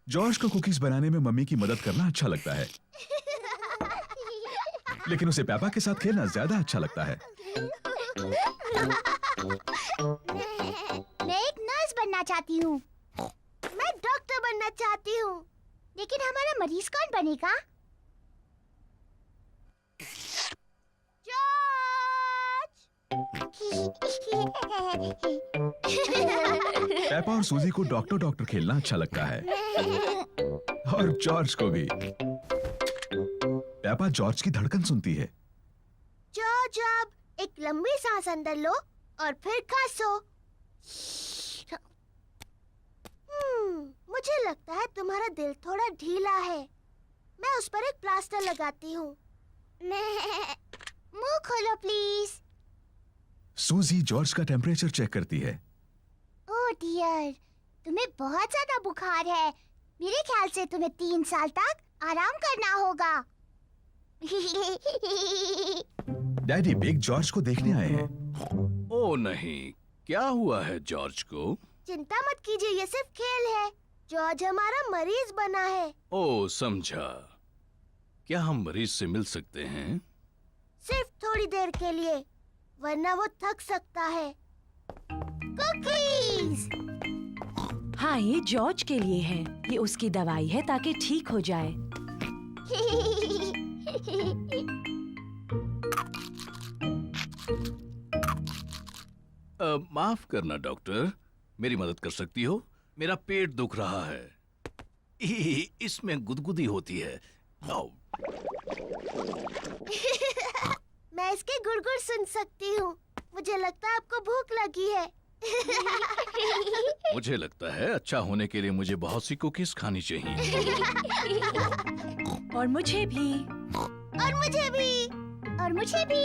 Speaker 5: जॉर्ज को कुकीज बनाने में मम्मी की मदद करना अच्छा लगता है, लेकिन उसे पेपा के साथ खेलना ज्यादा अच्छा लगता है।
Speaker 3: मैं एक नर्स बनना चाहती हूँ। मैं डॉक्टर बनना चाहती हूँ। लेकिन हमारा मरीज कौन बनेगा?
Speaker 5: पेपा और सूजी को डॉक्टर डॉक्टर खेलना अच्छा लगता है, और जॉर्ज को भी। पेपा जॉर्ज की धड़कन सुनती है।
Speaker 3: जॉर्ज, अब एक लंबी सांस अंदर लो और फिर खांसो। मुझे लगता है तुम्हारा दिल थोड़ा ढीला है। मैं उस पर एक प्लास्टर लगाती हूँ। मुंह खोलो प्लीज।
Speaker 5: सूजी जॉर्ज का टेम्परेचर चेक करती है।
Speaker 3: ओह डियर, तुम्हें बहुत ज्यादा बुखार है। मेरे ख्याल से तुम्हें 3 साल तक आराम करना होगा।
Speaker 5: डैडी बिग जॉर्ज को देखने आए हैं।
Speaker 6: ओ नहीं, क्या हुआ है जॉर्ज को?
Speaker 3: चिंता मत कीजिए, ये सिर्फ खेल है। जॉर्ज हमारा मरीज बना है।
Speaker 6: ओ समझा। क्या हम मरीज से मिल सकते हैं?
Speaker 3: सिर्फ थोड़ी देर के लिए, वरना वो थक सकता है। कुकीज!
Speaker 7: हाँ, ये जॉर्ज के लिए है। ये उसकी दवाई है ताकि ठीक हो जाए।
Speaker 6: माफ करना डॉक्टर, मेरी मदद कर सकती हो? मेरा पेट दुख रहा है। इसमें गुदगुदी होती है। आओ।
Speaker 3: मैं इसके गुड़गुड़ सुन सकती हूँ। मुझे लगता है आपको भूख लगी है।
Speaker 6: मुझे लगता है अच्छा होने के लिए मुझे बहुत सी कुकीज खानी चाहिए।
Speaker 7: और मुझे भी।
Speaker 3: और मुझे भी। और मुझे भी।